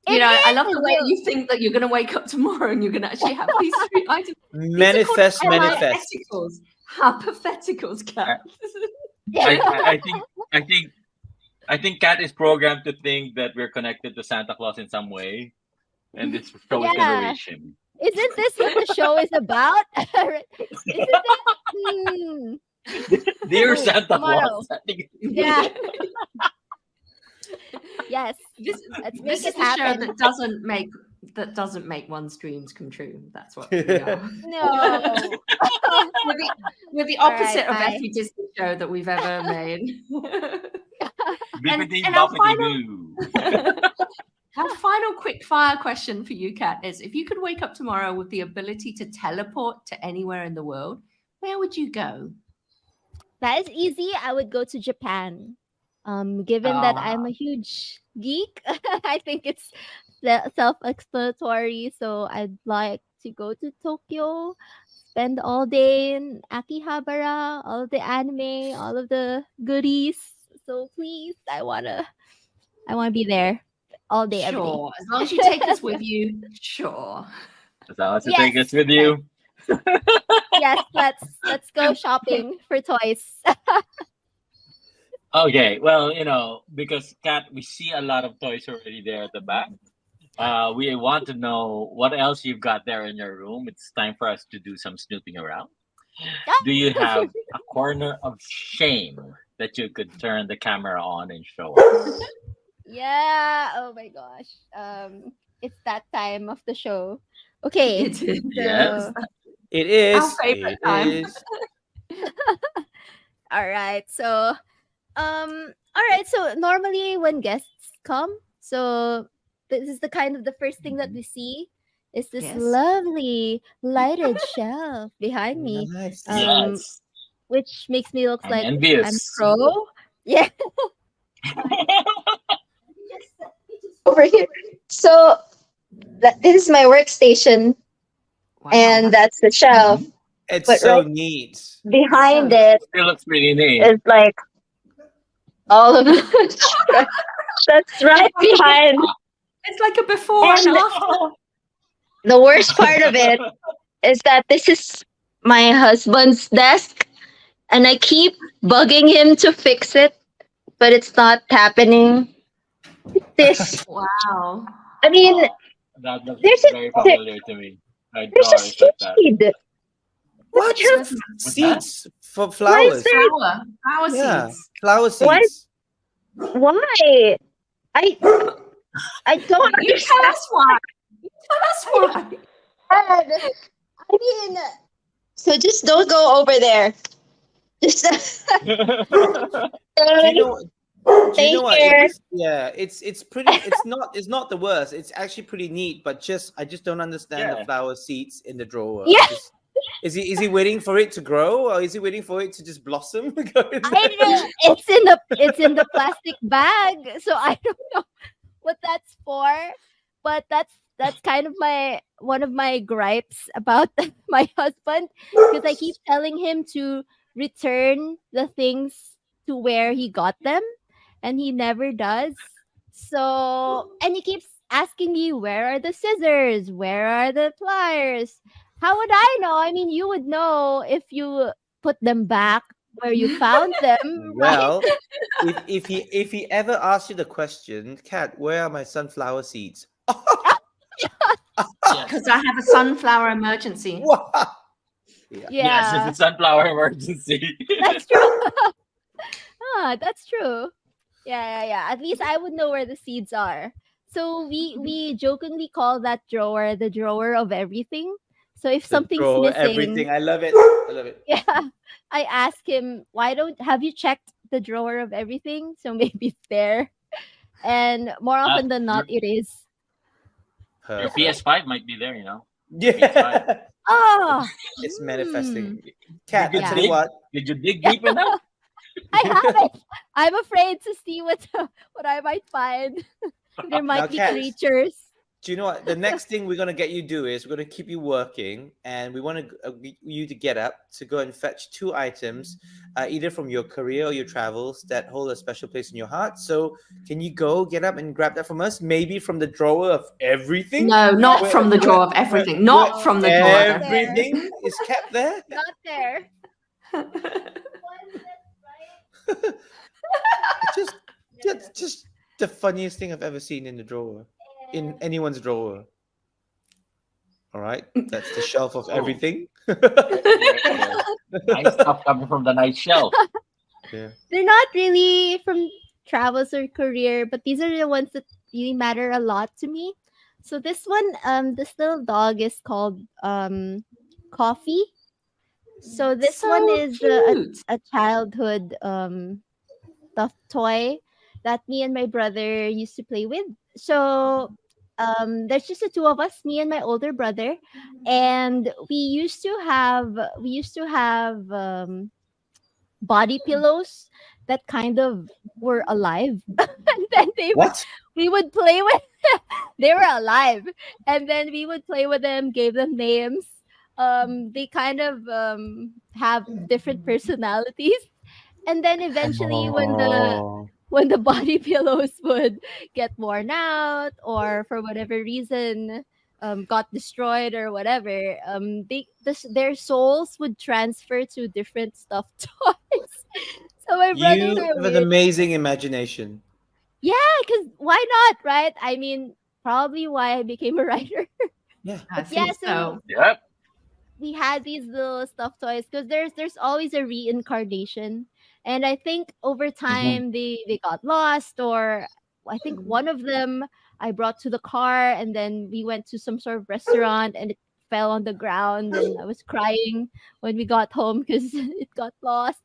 It I love is. the way that you think that you're going to wake up tomorrow and you're going to actually have these three items. Manifest, These are called manifest. hypotheticals, Kat. I think Kat is programmed to think that we're connected to Santa Claus in some way, and this show is gonna Yeah. reach him. Isn't this what the show is about? Isn't it? Dear Oh, Santa tomorrow. Claus. I think Yeah. Yes. This Let's make is it the show happen. that doesn't make one's dreams come true. That's what we are. No. We're the All right, opposite of bye. every Disney show that we've ever made. Bippity and our boppity boo. Our final quick fire question for you, Kat, is if you could wake up tomorrow with the ability to teleport to anywhere in the world, where would you go? That is easy. I would go to Japan. Given that Oh. I'm a huge geek, I think it's self-explanatory. So I'd like to go to Tokyo, spend all day in Akihabara, all of the anime, all of the goodies. So please, I wanna be there all day, every day. Sure. As long as you take us with you, sure. As long as you take us with you. Yes, let's go shopping for toys. Okay, well, because Kat, we see a lot of toys already there at the back. We want to know what else you've got there in your room. It's time for us to do some snooping around. Do you have a corner of shame that you could turn the camera on and show us? Yeah. Oh my gosh. It's that time of the show. Okay. It is. Yes. It is. Our favorite It time. is. All right. So, all right. So normally when guests come, so this is the first thing that we see is this Yes. lovely lighted shelf behind me, Nice. Yes. which makes me look I'm like I'm envious. pro. Yeah. Over here. So this is my workstation, Wow. and that's the shelf. It's But so right- neat. Behind it It looks pretty neat. is like all of that's right behind. It's like a before and And- after. The worst part of it is that this is my husband's desk, and I keep bugging him to fix it, but it's not happening. This, Wow. I mean, That looks There's a- very familiar to me. I there's a drawers like that. seed. What? Just Seeds for Why is flowers. there- flower Yeah, seeds. flower Why- seeds. Why? I don't You tell us why. Tell us why. understand. I mean, so just don't go over there. Just Do you know? Do you know what? Thank you. It's pretty. It's not the worst. It's actually pretty neat. But I just don't understand the Yeah. flower seeds in the drawer. Yeah. Is he waiting for it to grow, or is he waiting for it to just blossom? I know it's in the plastic bag, so I don't know what that's for. But that's kind of one of my gripes about my husband, because I keep telling him to return the things to where he got them, and he never does. So, and he keeps asking me, where are the scissors? Where are the pliers? How would I know? I mean, you would know if you put them back where you found them, right? Well, if he ever asks you the question, Kat, where are my sunflower seeds? Because I have a sunflower emergency. Wow. Yes, Yeah, it's a sunflower emergency. that's true. That's true. Yeah. At least I would know where the seeds are. So we jokingly call that drawer the drawer of everything. So if something's Throw missing, everything. I love it. I love it. yeah, I ask him, have you checked the drawer of everything? So maybe it's there. And more often than not, it is. Your Perfect. PS5 might be there, Yeah. Oh, It's manifesting. Kat, Did I you tell you what. Did you dig deep enough? I haven't. I'm afraid to see what I might find. There might Now, be Kat. creatures. Do you know what? The next thing we're gonna get you do is we're gonna keep you working, and we want you to get up to go and fetch two items, either from your career or your travels that hold a special place in your heart. So, can you go get up and grab that from us? Maybe from the drawer of everything. No, not Where- from the drawer where- of everything. where Not from the drawer of everything. everything is kept there. Not there. It's just the funniest thing I've ever seen in the drawer, in anyone's drawer. All right, that's the shelf of Oh. everything. Nice stuff coming from the nice shelf. Yeah. They're not really from travels or career, but these are the ones that really matter a lot to me. So this one, this little dog is called Coffee. So this one So is cute. a childhood stuffed toy that me and my brother used to play with. So there's just the two of us, me and my older brother, and we used to have body pillows that kind of were alive, and then What? we would play with. They were alive, and then we would play with them, gave them names. They kind of have different personalities, and then eventually Oh. when the body pillows would get worn out or for whatever reason got destroyed or whatever, their souls would transfer to different stuffed toys. So my brother and You I have an would, amazing imagination. because why not, right? I mean, probably why I became a writer. Yeah. I Yeah, think so so. Yep. we had these little stuffed toys because there's always a reincarnation, and I think over time they got lost, or I think one of them I brought to the car, and then we went to some sort of restaurant and it fell on the ground, and I was crying when we got home because it got lost.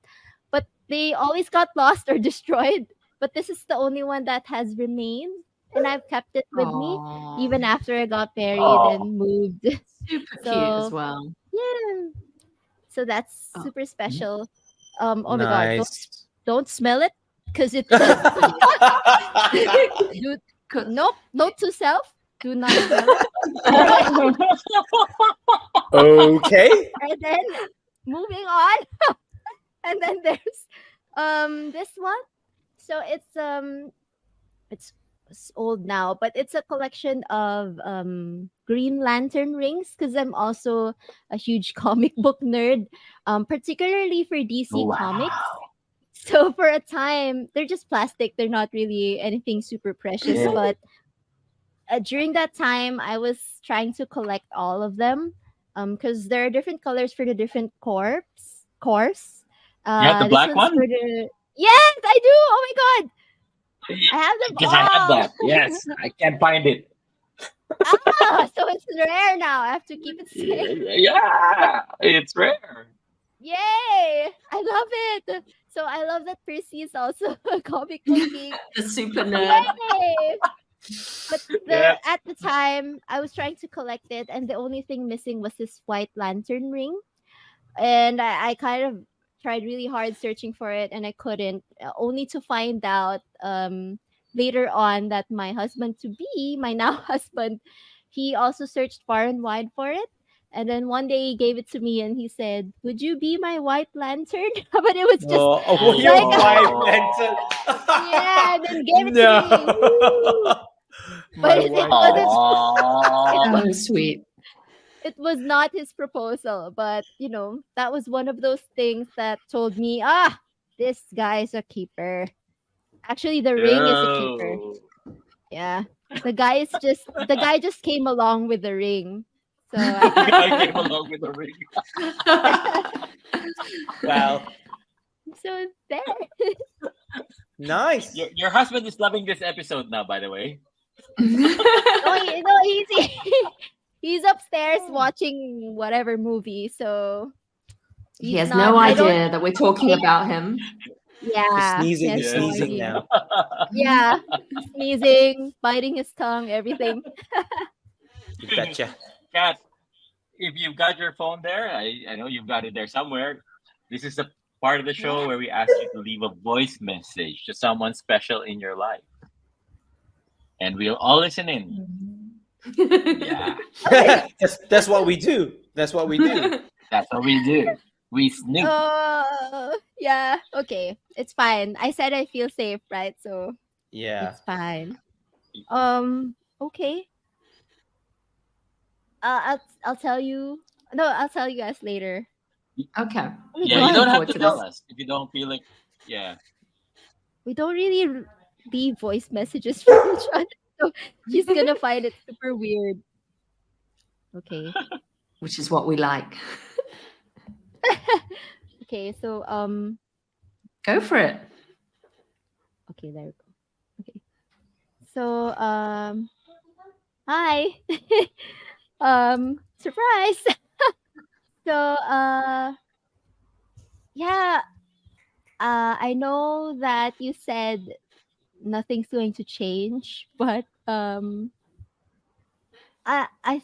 But they always got lost or destroyed, but this is the only one that has remained, and I've kept it with me Aww. even after I got married Oh. and moved. Super cute as So well. yeah. So that's Oh. super special. Oh my god, Nice. don't smell it because it do, Could- nope, note to self, do not smell it. Okay. And then moving on. And then there's this one. So it's old now, but it's a collection of Green Lantern rings because I'm also a huge comic book nerd, particularly for DC Comics. So for a time, they're just plastic. They're not really anything super precious. Yeah. But during that time, I was trying to collect all of them because there are different colors for the different cores. You have the This black one's one? for the yes, I do. Oh my god, I have them Because I had all. that. Yes. I can't find it. So it's rare now. I have to keep it safe. Yeah. It's rare. Yay! I love it. So I love that Percy is also a comic book geek. The super nerd. Yay! But Yeah. at the time, I was trying to collect it, and the only thing missing was this white lantern ring. And I kind of tried really hard searching for it, and I couldn't. Only to find out later on that my husband to be, my now husband, he also searched far and wide for it. And then one day he gave it to me, and he said, "Would you be my white lantern?" But it was just Oh, your like- wife lantern. yeah, and then gave it to me. Woo! My But it wife. wasn't. Aww. Oh, sweet. It was not his proposal, but that was one of those things that told me, this guy is a keeper. Actually, the ring is a keeper. Yo. Yeah, the guy just came along with the ring. So I came along with the ring. Wow. so there. Nice. Your husband is loving this episode now, by the way. He's he's upstairs watching whatever movie. So He he's has not- no I don't- idea that we're talking about him. Yeah, Sneezing, he he's has no sneezing idea. now. Yeah, sneezing, biting his tongue, everything. You betcha. Kat, if you've got your phone there, I know you've got it there somewhere. This is the part of the show Yeah. where we ask you to leave a voice message to someone special in your life. And we'll all listen in. Yeah, That's what we do. That's what we do. that's what we do. We snoop. Yeah. Okay. It's fine. I said I feel safe, right? So Yeah. it's fine. Okay. I'll tell you. No, I'll tell you guys later. Okay. Oh my Yeah, you Looking don't god. have forward to to tell this. us if you don't feel like. Yeah. We don't really leave voice messages for each other. So she's gonna find it super weird. Okay. Which is what we like. Okay, so Go for it. okay, there we go. Okay. So hi. Surprise. So yeah, I know that you said nothing's going to change, but I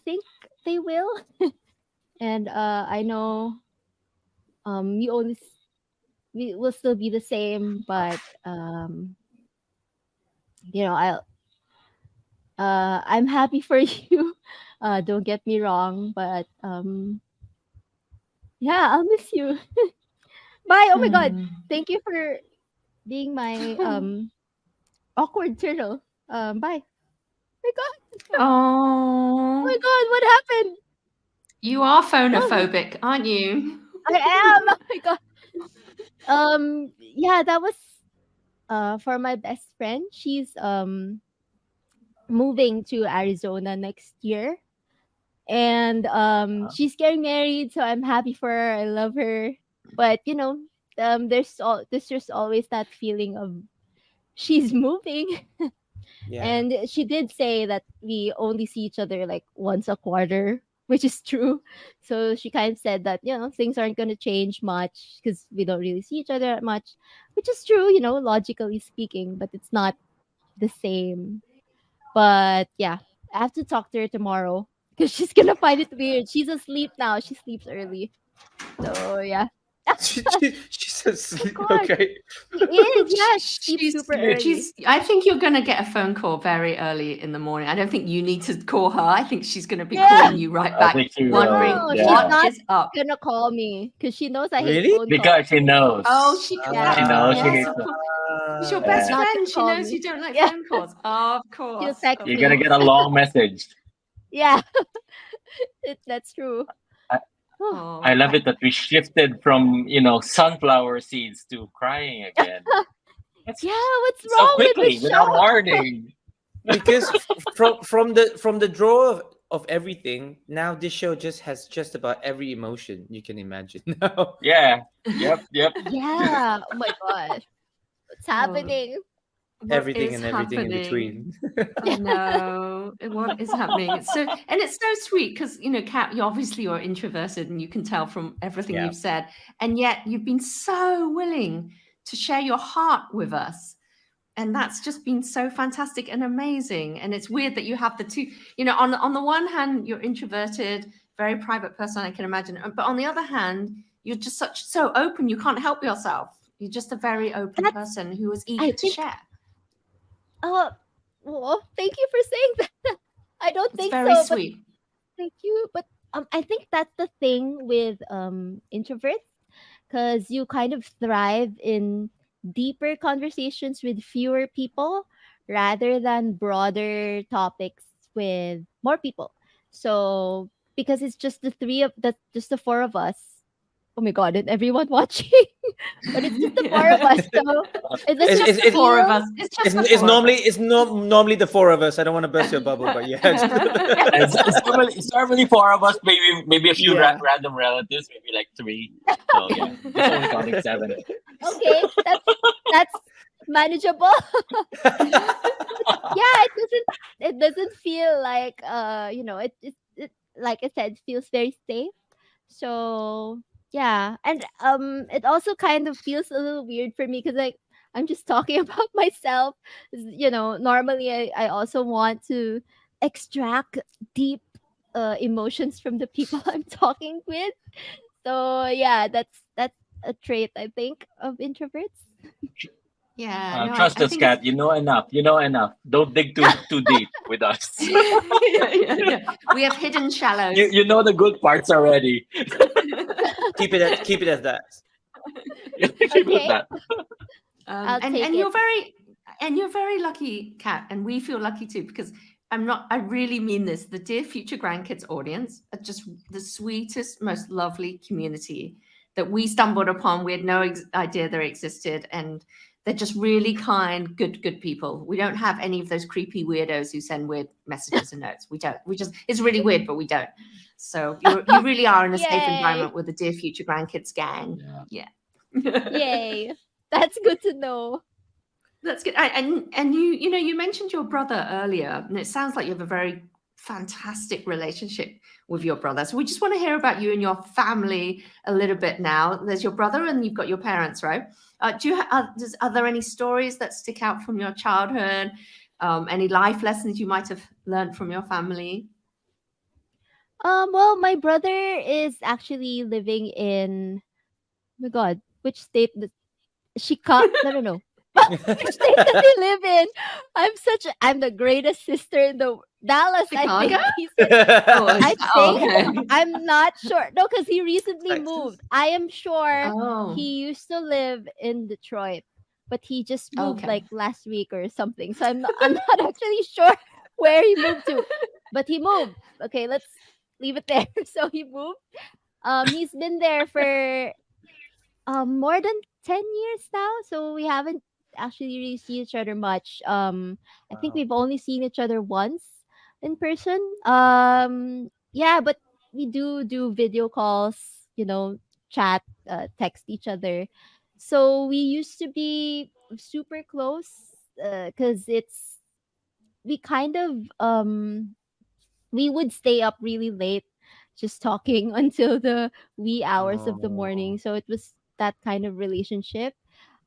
think they will. And I know you only we will still be the same, but I'll I'm happy for you. Don't get me wrong, but yeah, I'll miss you. Bye. Oh my god. Hmm. Thank you for being my awkward turtle. Bye. Oh my god. Oh my Oh, god, what happened? you are Oh, phonophobic, aren't you? I am. Oh my god. Yeah, that was for my best friend. She's moving to Arizona next year. And she's getting married, so I'm happy for her. I love her. But there's just always that feeling of she's moving. Yeah. And she did say that we only see each other like once a quarter, which is true. So she kind of said that, things aren't going to change much because we don't really see each other that much, which is true, logically speaking, but it's not the same. But yeah, I have to talk to her tomorrow because she's going to find it weird. She's asleep now. She sleeps early. So yeah. She's Oh asleep. God, Okay. she is. Yeah, she sleeps She's, super early. she's. I think you're going to get a phone call very early in the morning. I don't think you need to call her. I think she's going to be Yeah. calling you right I back, think she wondering will. No, she's what Yeah. not is up. gonna call me because she knows I hate Really? phone calls. Because she knows. Oh, she. Yeah, She knows she Yes, needs of to. course. She's your she's best Yeah. not friend. gonna She call knows me. you don't like Yeah, phone calls. Of she'll course, text of You're me. gonna course. get a long message. Yeah, that's true. I, Oh, I Oh, love it that we shifted from sunflower seeds to crying again. That's yeah, what's so wrong with quickly this without show? warning. Because from the draw of everything, now this show just has just about every emotion you can imagine. Now. Yeah. Yep. Yep. Yeah. Oh my god, what's oh, happening? what Everything is and everything in happening? between. I know what is happening. It's so sweet because Kat, you obviously are introverted, and you can tell from everything Yeah. you've said, and yet you've been so willing to share your heart with us, and that's just been so fantastic and amazing. And it's weird that you have the two. On the one hand, you're introverted, very private person, I can imagine, but on the other hand, you're just so open. You can't help yourself. You're just a very open That's. person who is I eager to think. share. Well, thank you for saying that. I don't It's think very so, but sweet. thank you. But I think that's the thing with introverts because you kind of thrive in deeper conversations with fewer people rather than broader topics with more people. So because it's just just the four of us. Oh my god, and everyone watching. But it's just the four of us. So it It's doesn't just the it's four of feel us. It's just it's, the it's four of normally us. it's normally the four of us. I don't want to burst your bubble, but yeah. It's normally four of us, maybe a few Yeah. random relatives, maybe like three. So yeah, it's only counting seven. okay. That's manageable. Yeah, it doesn't feel like it like I said, feels very safe. So yeah, and it also kind of feels a little weird for me because like I'm just talking about myself. Normally I also want to extract deep emotions from the people I'm talking with. So yeah, that's a trait I think of introverts. Yeah, no, Trust I us, think it's Kat. You know enough. You know enough. Don't dig too deep with us. yeah. We have hidden you shallows. you know the good parts already. Keep it as that. Keep it at Okay, that. I'll take And it. you're very lucky, Kat, and we feel lucky too because I really mean this. The Dear Future Grandkids audience are just the sweetest, most lovely community that we stumbled upon. We had no idea they existed, and they're just really kind, good people. We don't have any of those creepy weirdos who send weird messages and notes. We don't. We just it's really weird, but we don't. So you really are in a safe Yay! environment with the Dear Future Grandkids gang. Yeah. Yeah. Yay! That's good to know. That's good. And you mentioned your brother earlier, and it sounds like you have a very fantastic relationship with your brother. So we just want to hear about you and your family a little bit now. There's your brother, and you've got your parents, right? Are there any stories that stick out from your childhood? Any life lessons you might have learned from your family? Well, my brother is actually living in, oh my god, which state? No, no, no. Which state does he live in? I'm the greatest sister in the Dallas, I Chicago? think he said. I think Okay. I'm not sure. No, because he recently Texas. moved. I am sure Oh, he used to live in Detroit, but he just moved okay. like last week or something. So I'm not actually sure where he moved to. But he moved. Okay, let's leave it there. So he moved. He's been there for more than 10 years now, so we haven't actually really seen each other much. I think Wow. we've only seen each other once in person. Yeah, but we do video calls, chat, text each other. So we used to be super close, cuz we kind of we would stay up really late just talking until the wee hours of the morning. Oh. So it was that kind of relationship.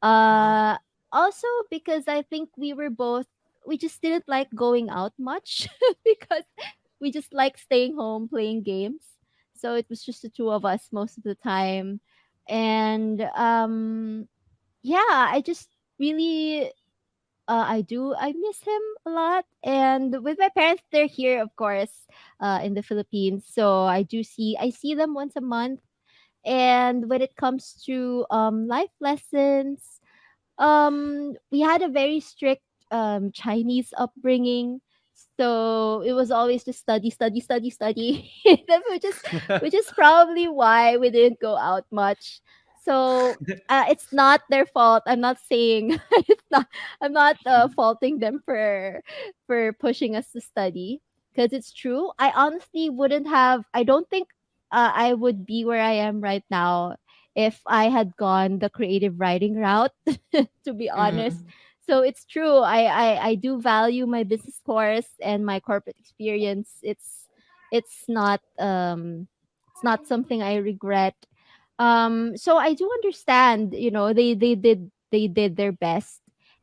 Mhm. Uh Also because I think we just didn't like going out much because we just like staying home playing games. So it was just the two of us most of the time. And yeah, I just really I miss him a lot. And with my parents, they're here, of course, in the Philippines. So I see them once a month. And when it comes to life lessons, we had a very strict Chinese upbringing. So it was always just study, study, study, study. That's which is probably why we didn't go out much. So it's not their fault. I'm not saying it's not. I'm not faulting them for pushing us to study because it's true. I honestly wouldn't have. I don't think I would be where I am right now if I had gone the creative writing route. To be honest. Mm. So it's true. I do value my business course and my corporate experience. It's not something I regret. So I do understand, they did their best.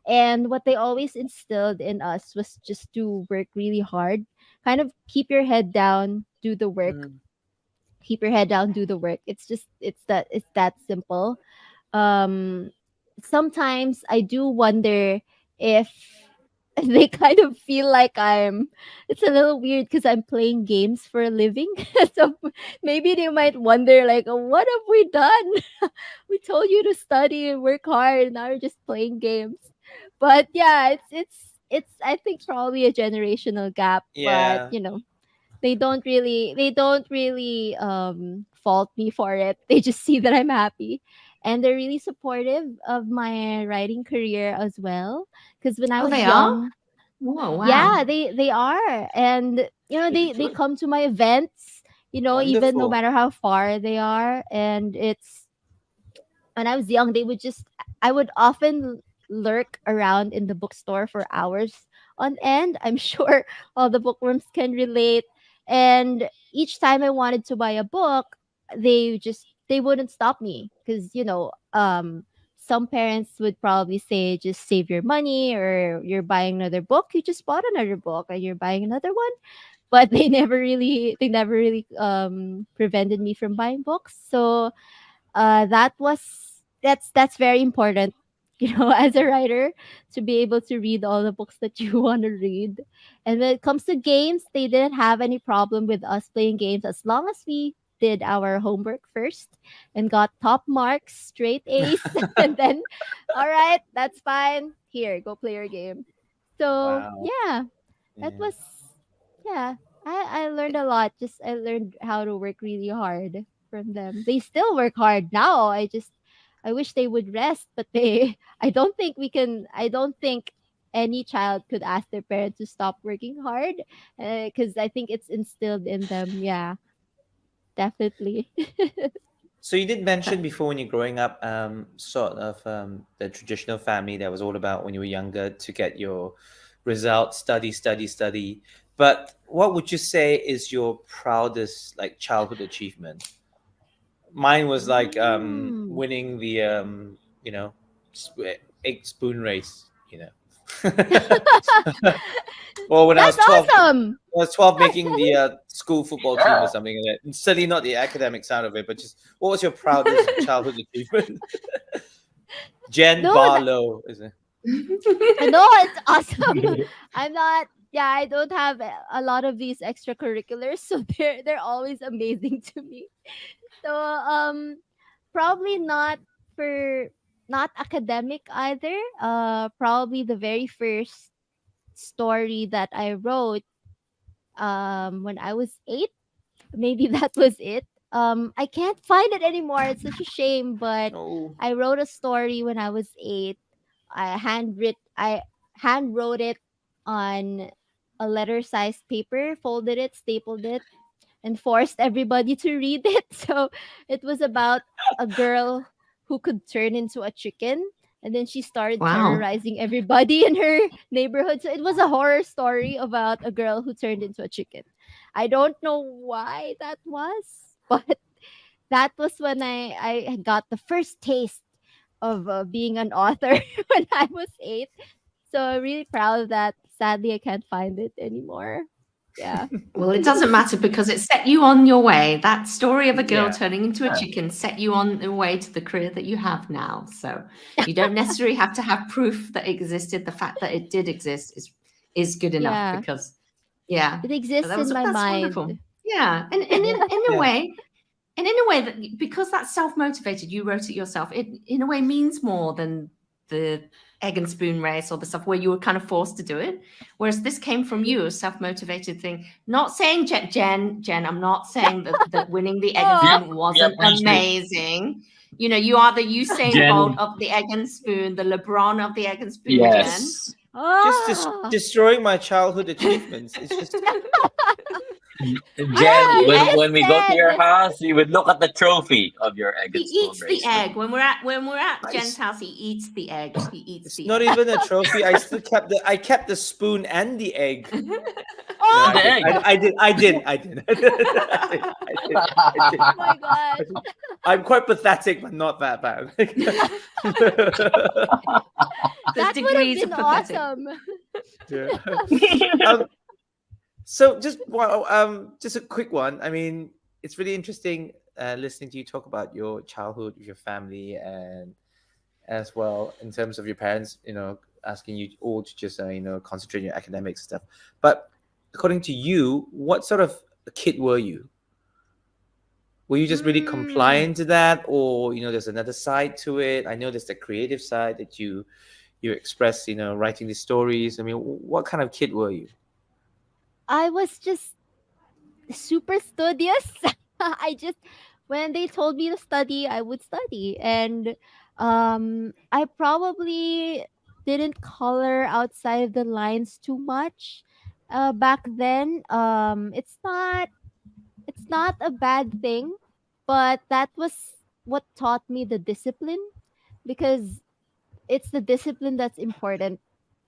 And what they always instilled in us was just to work really hard. Kind of keep your head down, do the work. Mm. Keep your head down, do the work. It's that simple. um Sometimes I do wonder if they kind of feel like it's a little weird because I'm playing games for a living. So maybe they might wonder like, "Oh, what have we done? We told you to study and work hard and now you're just playing games." But yeah, it's I think probably a generational gap. But Yeah. they don't really fault me for it. They just see that I'm happy. And they're really supportive of my writing career as well. Because when I Oh, was they are? young, Oh, wow. yeah, they are. And they Good. come to my events, even no Wonderful. matter how far they are. And it's when I was young, I would often lurk around in the bookstore for hours on end. I'm sure all the bookworms can relate. And each time I wanted to buy a book, they wouldn't stop me because some parents would probably say just save your money, or you're buying another book, you just bought another book and you're buying another one. But they never really prevented me from buying books. So that's very important. as a writer, to be able to read all the books that you want to read. And when it comes to games, they didn't have any problem with us playing games as long as we did our homework first and got top marks, straight A's, and then, all right, that's fine. Here, go play your game. So Wow. yeah, that Yeah. was yeah. I learned a lot. Just I learned how to work really hard from them. They still work hard now. I wish they would rest, but they I don't think any child could ask their parents to stop working hard because I think it's instilled in them. Yeah, definitely. So you did mention before when you're growing up, sort of the traditional family that was all about when you were younger to get your results, study, study, study. But what would you say is your proudest like childhood achievement? Mine was like Mm. winning the egg spoon race. Or when I was That's 12, awesome. I was 12 making the school football team or something like that. And certainly not the academic side of it, but just what was your proudest childhood achievement? Jen No, Barlow, is it? no, it's awesome. I'm not. Yeah, I don't have a lot of these extracurriculars, so they're always amazing to me. So probably for not academic either. Probably the very first story that I wrote when I was 8. Maybe that was it. I can't find it anymore. It's such a shame, but Oh, I wrote a story when I was 8. I hand wrote it on a letter sized paper, folded it, stapled it, and forced everybody to read it. So it was about a girl who could turn into a chicken. And then she started Wow. terrorizing everybody in her neighborhood. So it was a horror story about a girl who turned into a chicken. I don't know why that was, but that was when I got the first taste of being an author when I was 8. So I'm really proud of that. Sadly, I can't find it anymore. Yeah. Well, it doesn't matter because it set you on your way. That story of a girl yeah. turning into a chicken set you on the way to the career that you have now. So you don't necessarily have to have proof that it existed. The fact that it did exist is good enough Yeah. because, yeah, It exists in my that's mind. wonderful. Yeah, and in a Yeah. way, and in a way that because that's self-motivated, you wrote it yourself, it in a way means more than the egg and spoon race or the stuff where you were kind of forced to do it. Whereas this came from you, a self-motivated thing. Not saying Jen, I'm not saying that winning the egg and We, Oh, spoon we wasn't appreciate amazing. You know, you are the Usain Bolt Jen. of the egg and spoon, the LeBron of the egg and spoon, Jen. Yes. Just ah, destroying my childhood achievements. It's just Jen, ah, you when just we go to your said. house, you would look at the trophy of your egg He and spoon eats the race. egg. When we're at Jen's it's, house, he eats the egg. He eats it's the not egg. even a trophy. I kept the spoon and the egg. No, And I the Oh, did. egg. I did. I did. I did. I did. oh my gosh. I did. I'm quite pathetic, but not that bad. There's That would have degrees been of pathetic. awesome. Yeah. Um, so just a quick one. I mean, it's really interesting listening to you talk about your childhood with your family and as well in terms of your parents, asking you all to just concentrate on your academics and stuff. But according to you, what sort of a kid were you? Were you just really Mm, compliant to that, or there's another side to it? I know there's the creative side that you express, writing these stories. I mean, what kind of kid were you? I was just super studious. I just when they told me to study, I would study, and I probably didn't color outside of the lines too much back then. It's not a bad thing, but that was what taught me the discipline, because it's the discipline that's important,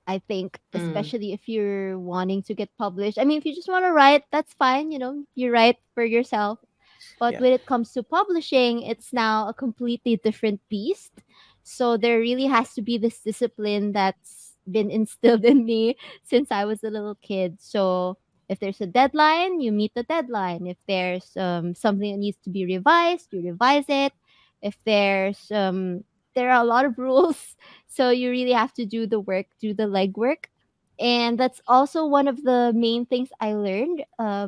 I think, Mm, especially if you're wanting to get published. I mean, if you just want to write, that's fine, you write for yourself. But Yeah. when it comes to publishing, it's now a completely different beast. So there really has to be this discipline that's been instilled in me since I was a little kid. So if there's a deadline, you meet the deadline. If there's something that needs to be revised, you revise it. If there's there are a lot of rules. So you really have to do the work, do the legwork. And that's also one of the main things I learned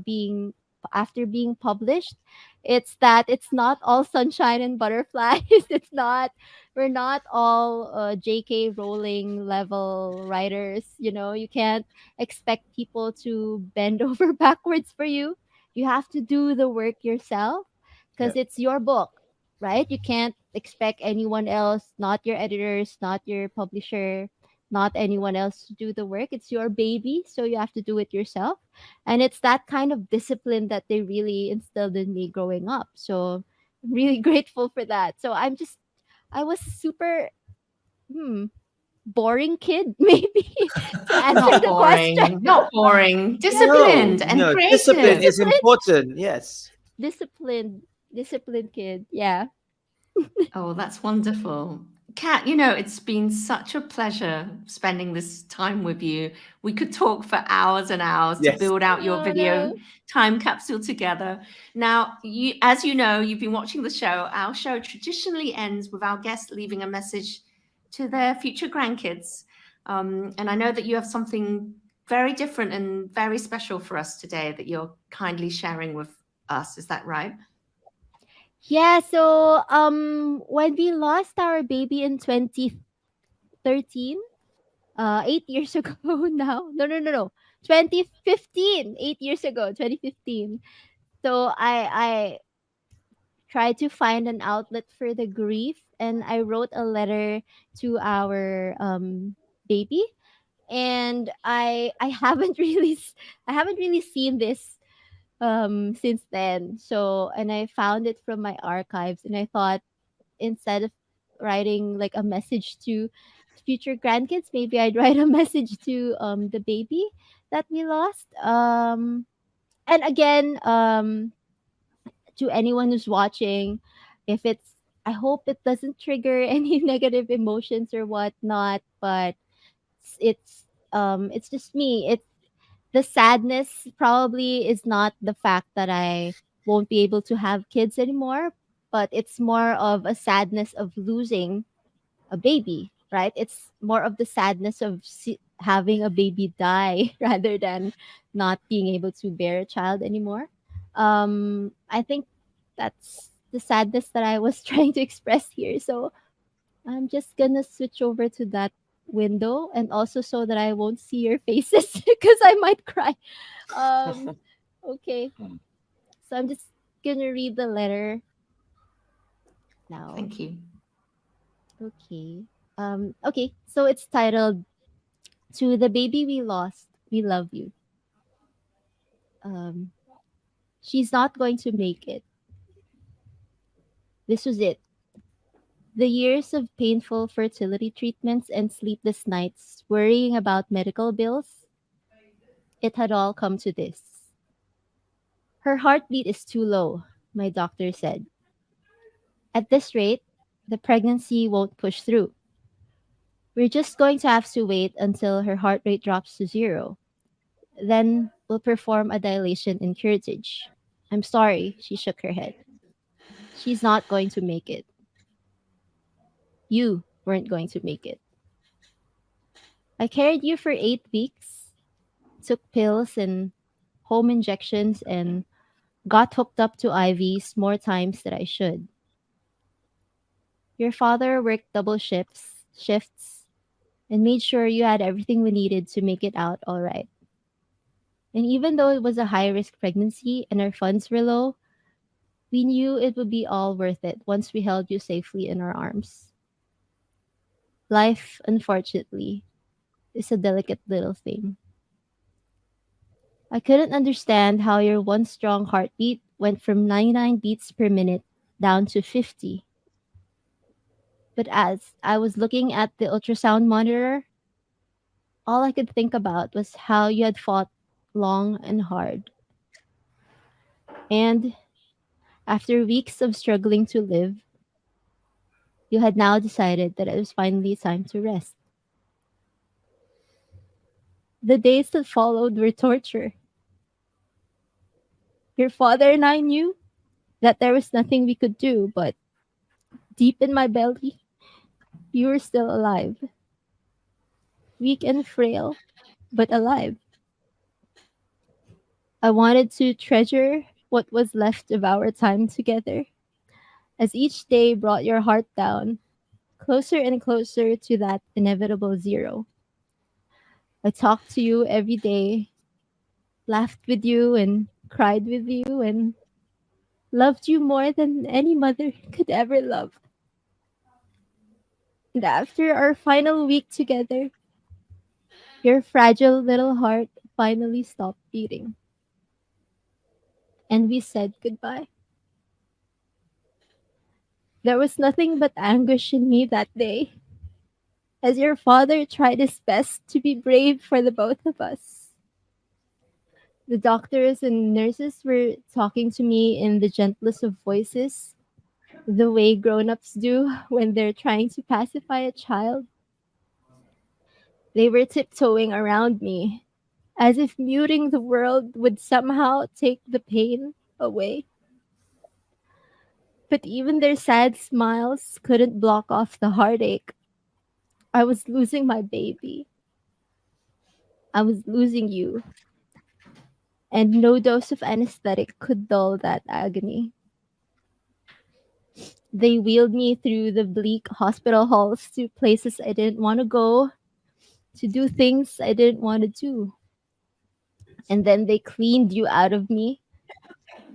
being after being published. It's that it's not all sunshine and butterflies. It's not, we're not all JK Rowling level writers. You know, you can't expect people to bend over backwards for you. You have to do the work yourself Yeah. because it's your book, right? You can't expect anyone else, not your editors, not your publisher, not anyone else to do the work. It's your baby, so you have to do it yourself. And it's that kind of discipline that they really instilled in me growing up. So I'm really grateful for that. So I was super hmm, boring kid, maybe, to answer Not the question. boring, not boring. No, Disciplined and no, discipline creative. is Disciplined, important. Yes. disciplined, disciplined kid. Yeah. Oh, that's wonderful. Kat, it's been such a pleasure spending this time with you. We could talk for hours and hours to Yes. build out your Oh video no. time capsule together. Now, as you know, you've been watching the show. Our show traditionally ends with our guests leaving a message to their future grandkids. And I know that you have something very different and very special for us today that you're kindly sharing with us. Is that right? Yeah, so when we lost our baby in 2013, 8 years ago now. No, no, no, no. 2015, 8 years ago, 2015. So I tried to find an outlet for the grief, and I wrote a letter to our baby. And I haven't I haven't really seen this since then. So, and I found it from my archives, and I thought, instead of writing like a message to future grandkids, maybe I'd write a message to the baby that we lost. And again, to anyone who's watching, if it's, I hope it doesn't trigger any negative emotions or whatnot, but it's just me. It's the sadness probably is not the fact that I won't be able to have kids anymore, but it's more of a sadness of losing a baby, right? It's more of the sadness of having a baby die rather than not being able to bear a child anymore. I think that's the sadness that I was trying to express here. So I'm just gonna switch over to that window, and also so that I won't see your faces because I might cry. Um, okay. So I'm just gonna read the letter now. Thank you. Okay. Okay. So it's titled "To the Baby We Lost, We Love You." Um, she's not going to make it. This was it. The years of painful fertility treatments and sleepless nights worrying about medical bills, it had all come to this. Her heartbeat is too low, my doctor said. At this rate, the pregnancy won't push through. We're just going to have to wait until her heart rate drops to zero. Then we'll perform a dilation and curettage. I'm sorry, she shook her head. She's not going to make it. You weren't going to make it. I carried you for 8 weeks, took pills and home injections, and got hooked up to IVs more times than I should. Your father worked double shifts, and made sure you had everything we needed to make it out all right. And even though it was a high risk pregnancy and our funds were low, we knew it would be all worth it once we held you safely in our arms. Life, unfortunately, is a delicate little thing. I couldn't understand how your once strong heartbeat went from 99 beats per minute down to 50. But as I was looking at the ultrasound monitor, all I could think about was how you had fought long and hard. And after weeks of struggling to live, you had now decided that it was finally time to rest. The days that followed were torture. Your father and I knew that there was nothing we could do, but deep in my belly, You were still alive, weak and frail, but alive. I wanted to treasure what was left of our time together as each day brought your heart down, closer and closer to that inevitable zero. I talked to you every day, laughed with you, and cried with you, and loved you more than any mother could ever love. And after our final week together, your fragile little heart finally stopped beating, and we said goodbye. There was nothing but anguish in me that day, as your father tried his best to be brave for the both of us. The doctors and nurses were talking to me in the gentlest of voices, the way grown ups do when they're trying to pacify a child. They were tiptoeing around me, as if muting the world would somehow take the pain away. But even their sad smiles couldn't block off the heartache. I was losing my baby. I was losing you, and no dose of anesthetic could dull that agony. They wheeled me through the bleak hospital halls to places I didn't want to go, to do things I didn't want to do. And then they cleaned you out of me,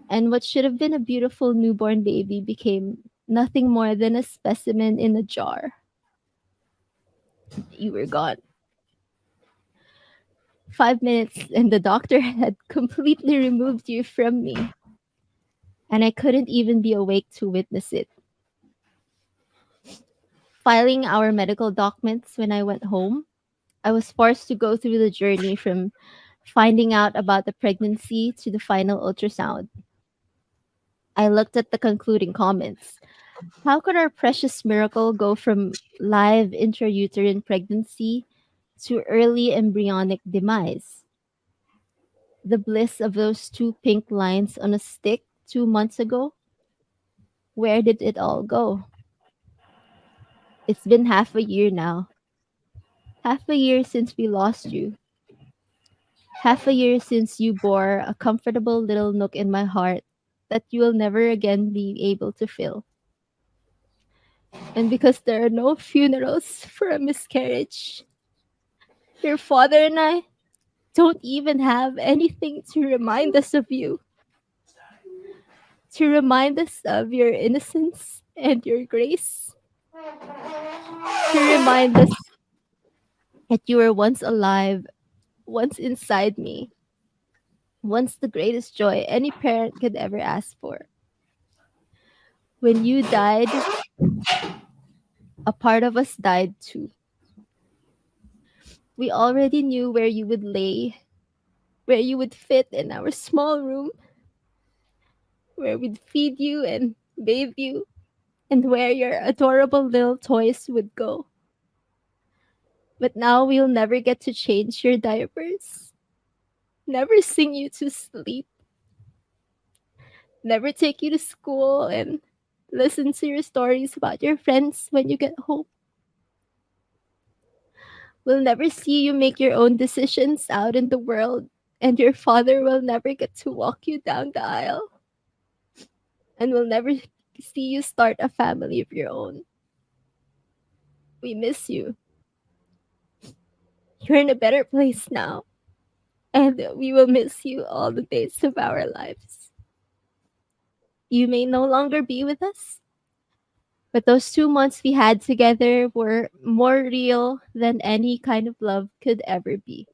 and what should have been a beautiful newborn baby became nothing more than a specimen in a jar. You were gone. 5 minutes, and the doctor had completely removed you from me, and I couldn't even be awake to witness it. Filing our medical documents when I went home, I was forced to go through the journey from finding out about the pregnancy to the final ultrasound. I looked at the concluding comments. How could our precious miracle go from live intrauterine pregnancy to early embryonic demise? The bliss of those two pink lines on a stick 2 months ago? Where did it all go? It's been half a year now. Half a year since we lost you. Half a year since you bore a comfortable little nook in my heart that you will never again be able to fill. And because there are no funerals for a miscarriage, your father and I don't even have anything to remind us of you, to remind us of your innocence and your grace, to remind us that you were once alive, once inside me, once the greatest joy any parent could ever ask for. When you died, a part of us died too. We already knew where you would lay, where you would fit in our small room, where we'd feed you and bathe you, and where your adorable little toys would go. But now we'll never get to change your diapers, never sing you to sleep, never take you to school and listen to your stories about your friends when you get home. We'll never see you make your own decisions out in the world, and your father will never get to walk you down the aisle, and we'll never see you start a family of your own. We miss you. You're in a better place now, and we will miss you all the days of our lives. You may no longer be with us, but those 2 months we had together were more real than any kind of love could ever be.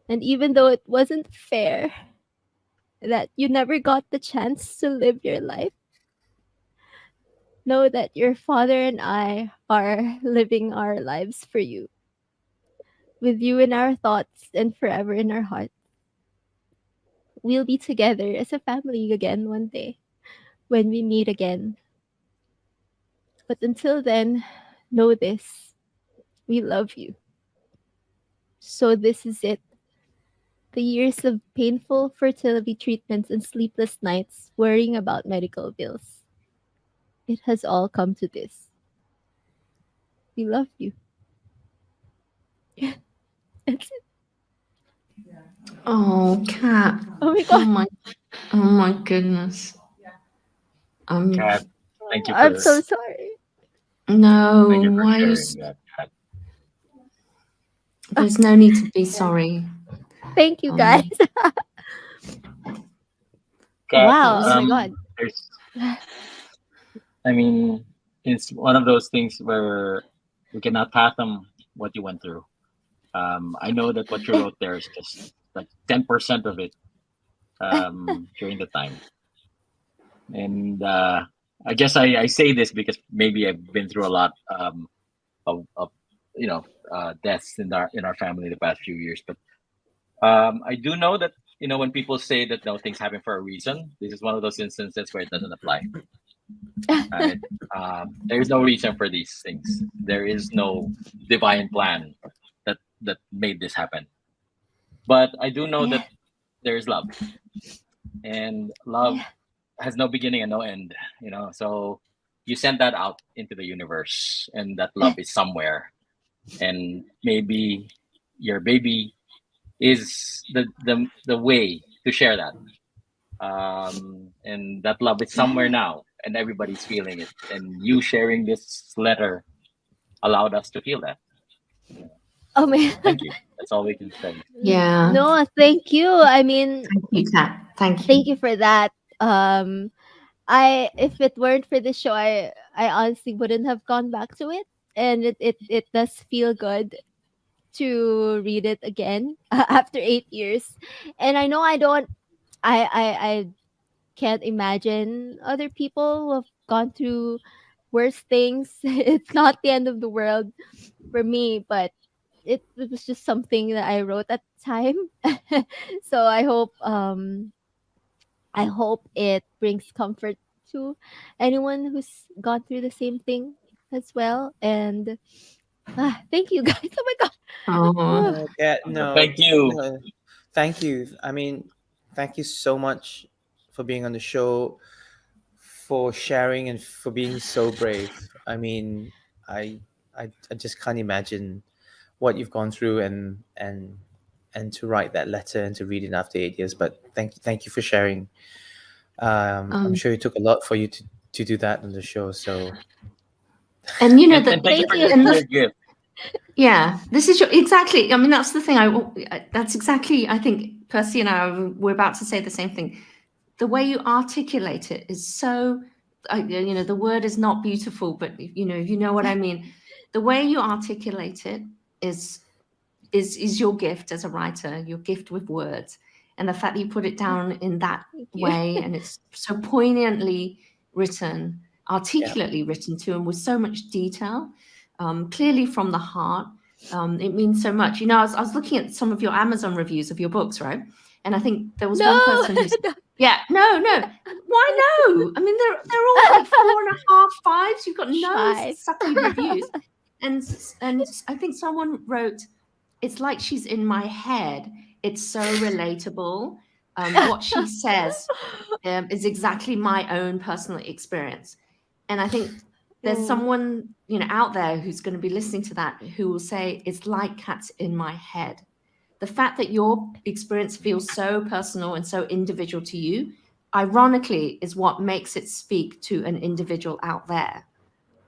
And even though it wasn't fair that you never got the chance to live your life, know that your father and I are living our lives for you, with you in our thoughts and forever in our hearts. We'll be together as a family again one day when we meet again. But until then, know this: we love you. So, this is it. The years of painful fertility treatments and sleepless nights worrying about medical bills. It has all come to this. We love you. That's it. Oh, Kat. Oh my Oh god. my goodness. Kat, thank you I'm for so sorry. No, thank you for why are you? sharing that, Kat. There's no need to be sorry. Thank you guys. Kat, Wow. Oh my Um, god. there's, I mean, it's one of those things where we cannot fathom what you went through. I know that what you wrote there is just like 10% of it during the time. And I guess I say this because maybe I've been through a lot of deaths in our family the past few years. But I do know that when people say that no things happen for a reason, this is one of those instances where it doesn't apply. Right? There is no reason for these things. There is no divine plan that made this happen. But I do know that there is love, and love Yeah. has no beginning and no end. So you send that out into the universe, and that love is somewhere, and maybe your baby is the way to share that. And that love is somewhere now, and everybody's feeling it. And you sharing this letter allowed us to feel that. Oh my. Thank you. That's all we can say. Yeah. No, thank you. I mean, Thank you, Kat. Thank you. thank you for that. If it weren't for the show, I honestly wouldn't have gone back to it, and it does feel good to read it again after 8 years. And I know I can't imagine other people who have gone through worse things. It's not the end of the world for me, but it was just something that I wrote at the time. So I hope it brings comfort to anyone who's gone through the same thing as well. And thank you guys. Oh my god. Oh, No, Kat, no, Thank you. no. Thank you. I mean, thank you so much for being on the show, for sharing, and for being so brave. I mean, I, I just can't imagine what you've gone through, and to write that letter and to read it after 8 years. But thank you for sharing. I'm sure it took a lot for you to do that on the show. So and you know And that. thank you Thank for you. your gift. Yeah, this is exactly. I mean, that's the thing. That's exactly. I think Percy and I were about to say the same thing. The way you articulate it is so. The word is not beautiful, but you know what I mean. The way you articulate it is your gift as a writer. Your gift with words, and the fact that you put it down in that Thank you. way, and it's so poignantly written, articulately written too, and with so much detail, clearly from the heart. It means so much. I was looking at some of your Amazon reviews of your books, right? And I think there was one No. person who's no. Why no? I mean, they're all like 4.5 5s. You've got no 5. sucky reviews, and I think someone wrote, "It's like she's in my head. It's so relatable. What she says is exactly my own personal experience." And I think there's someone out there who's going to be listening to that who will say, "It's like cats in my head." The fact that your experience feels so personal and so individual to you, ironically, is what makes it speak to an individual out there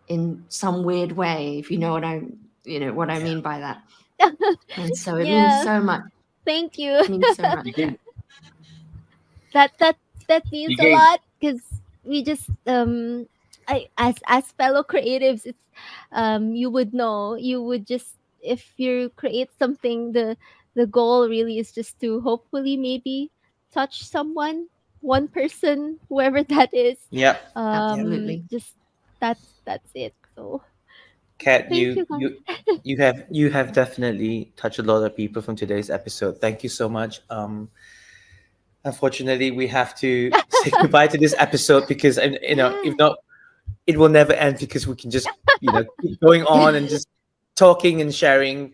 in some weird way, if you know what I mean by that. And so it means Yeah. so much. Thank you. It means so much. You gave That means you a gave lot because we just I as fellow creatives, it's you would just, if you create something, the goal really is just to hopefully maybe touch someone, one person, whoever that is. yeah, Absolutely. Just that's it. So Kat, thank you you guys. you have definitely touched a lot of people from today's episode. Thank you so much. Unfortunately, we have to say goodbye to this episode because, and if not, it will never end because we can just keep going on and just talking and sharing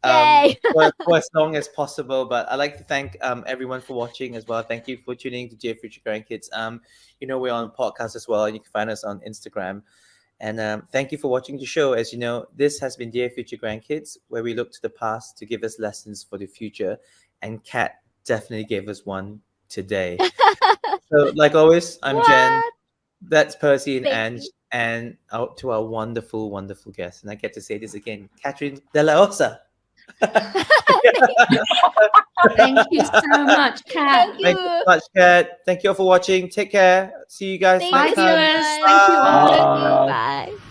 Yay. for as long as possible. But I'd like to thank everyone for watching as well. Thank you for tuning to Dear Future Grandkids. We're on podcast as well, and you can find us on Instagram. And thank you for watching the show. As you know, this has been Dear Future Grandkids, where we look to the past to give us lessons for the future. And Kat definitely gave us one today. So, like always, I'm Jen. What? That's Percy and Thank Ange. And out to our wonderful, wonderful guests. And I get to say this again, Catherine Dellosa. Thank you so much, Kat. Thank you. Thank you so much, Kat. Thank you all for watching. Take care. See you guys Thank next you so time. viewers. much. Thank you all. Thank you. Bye. Bye.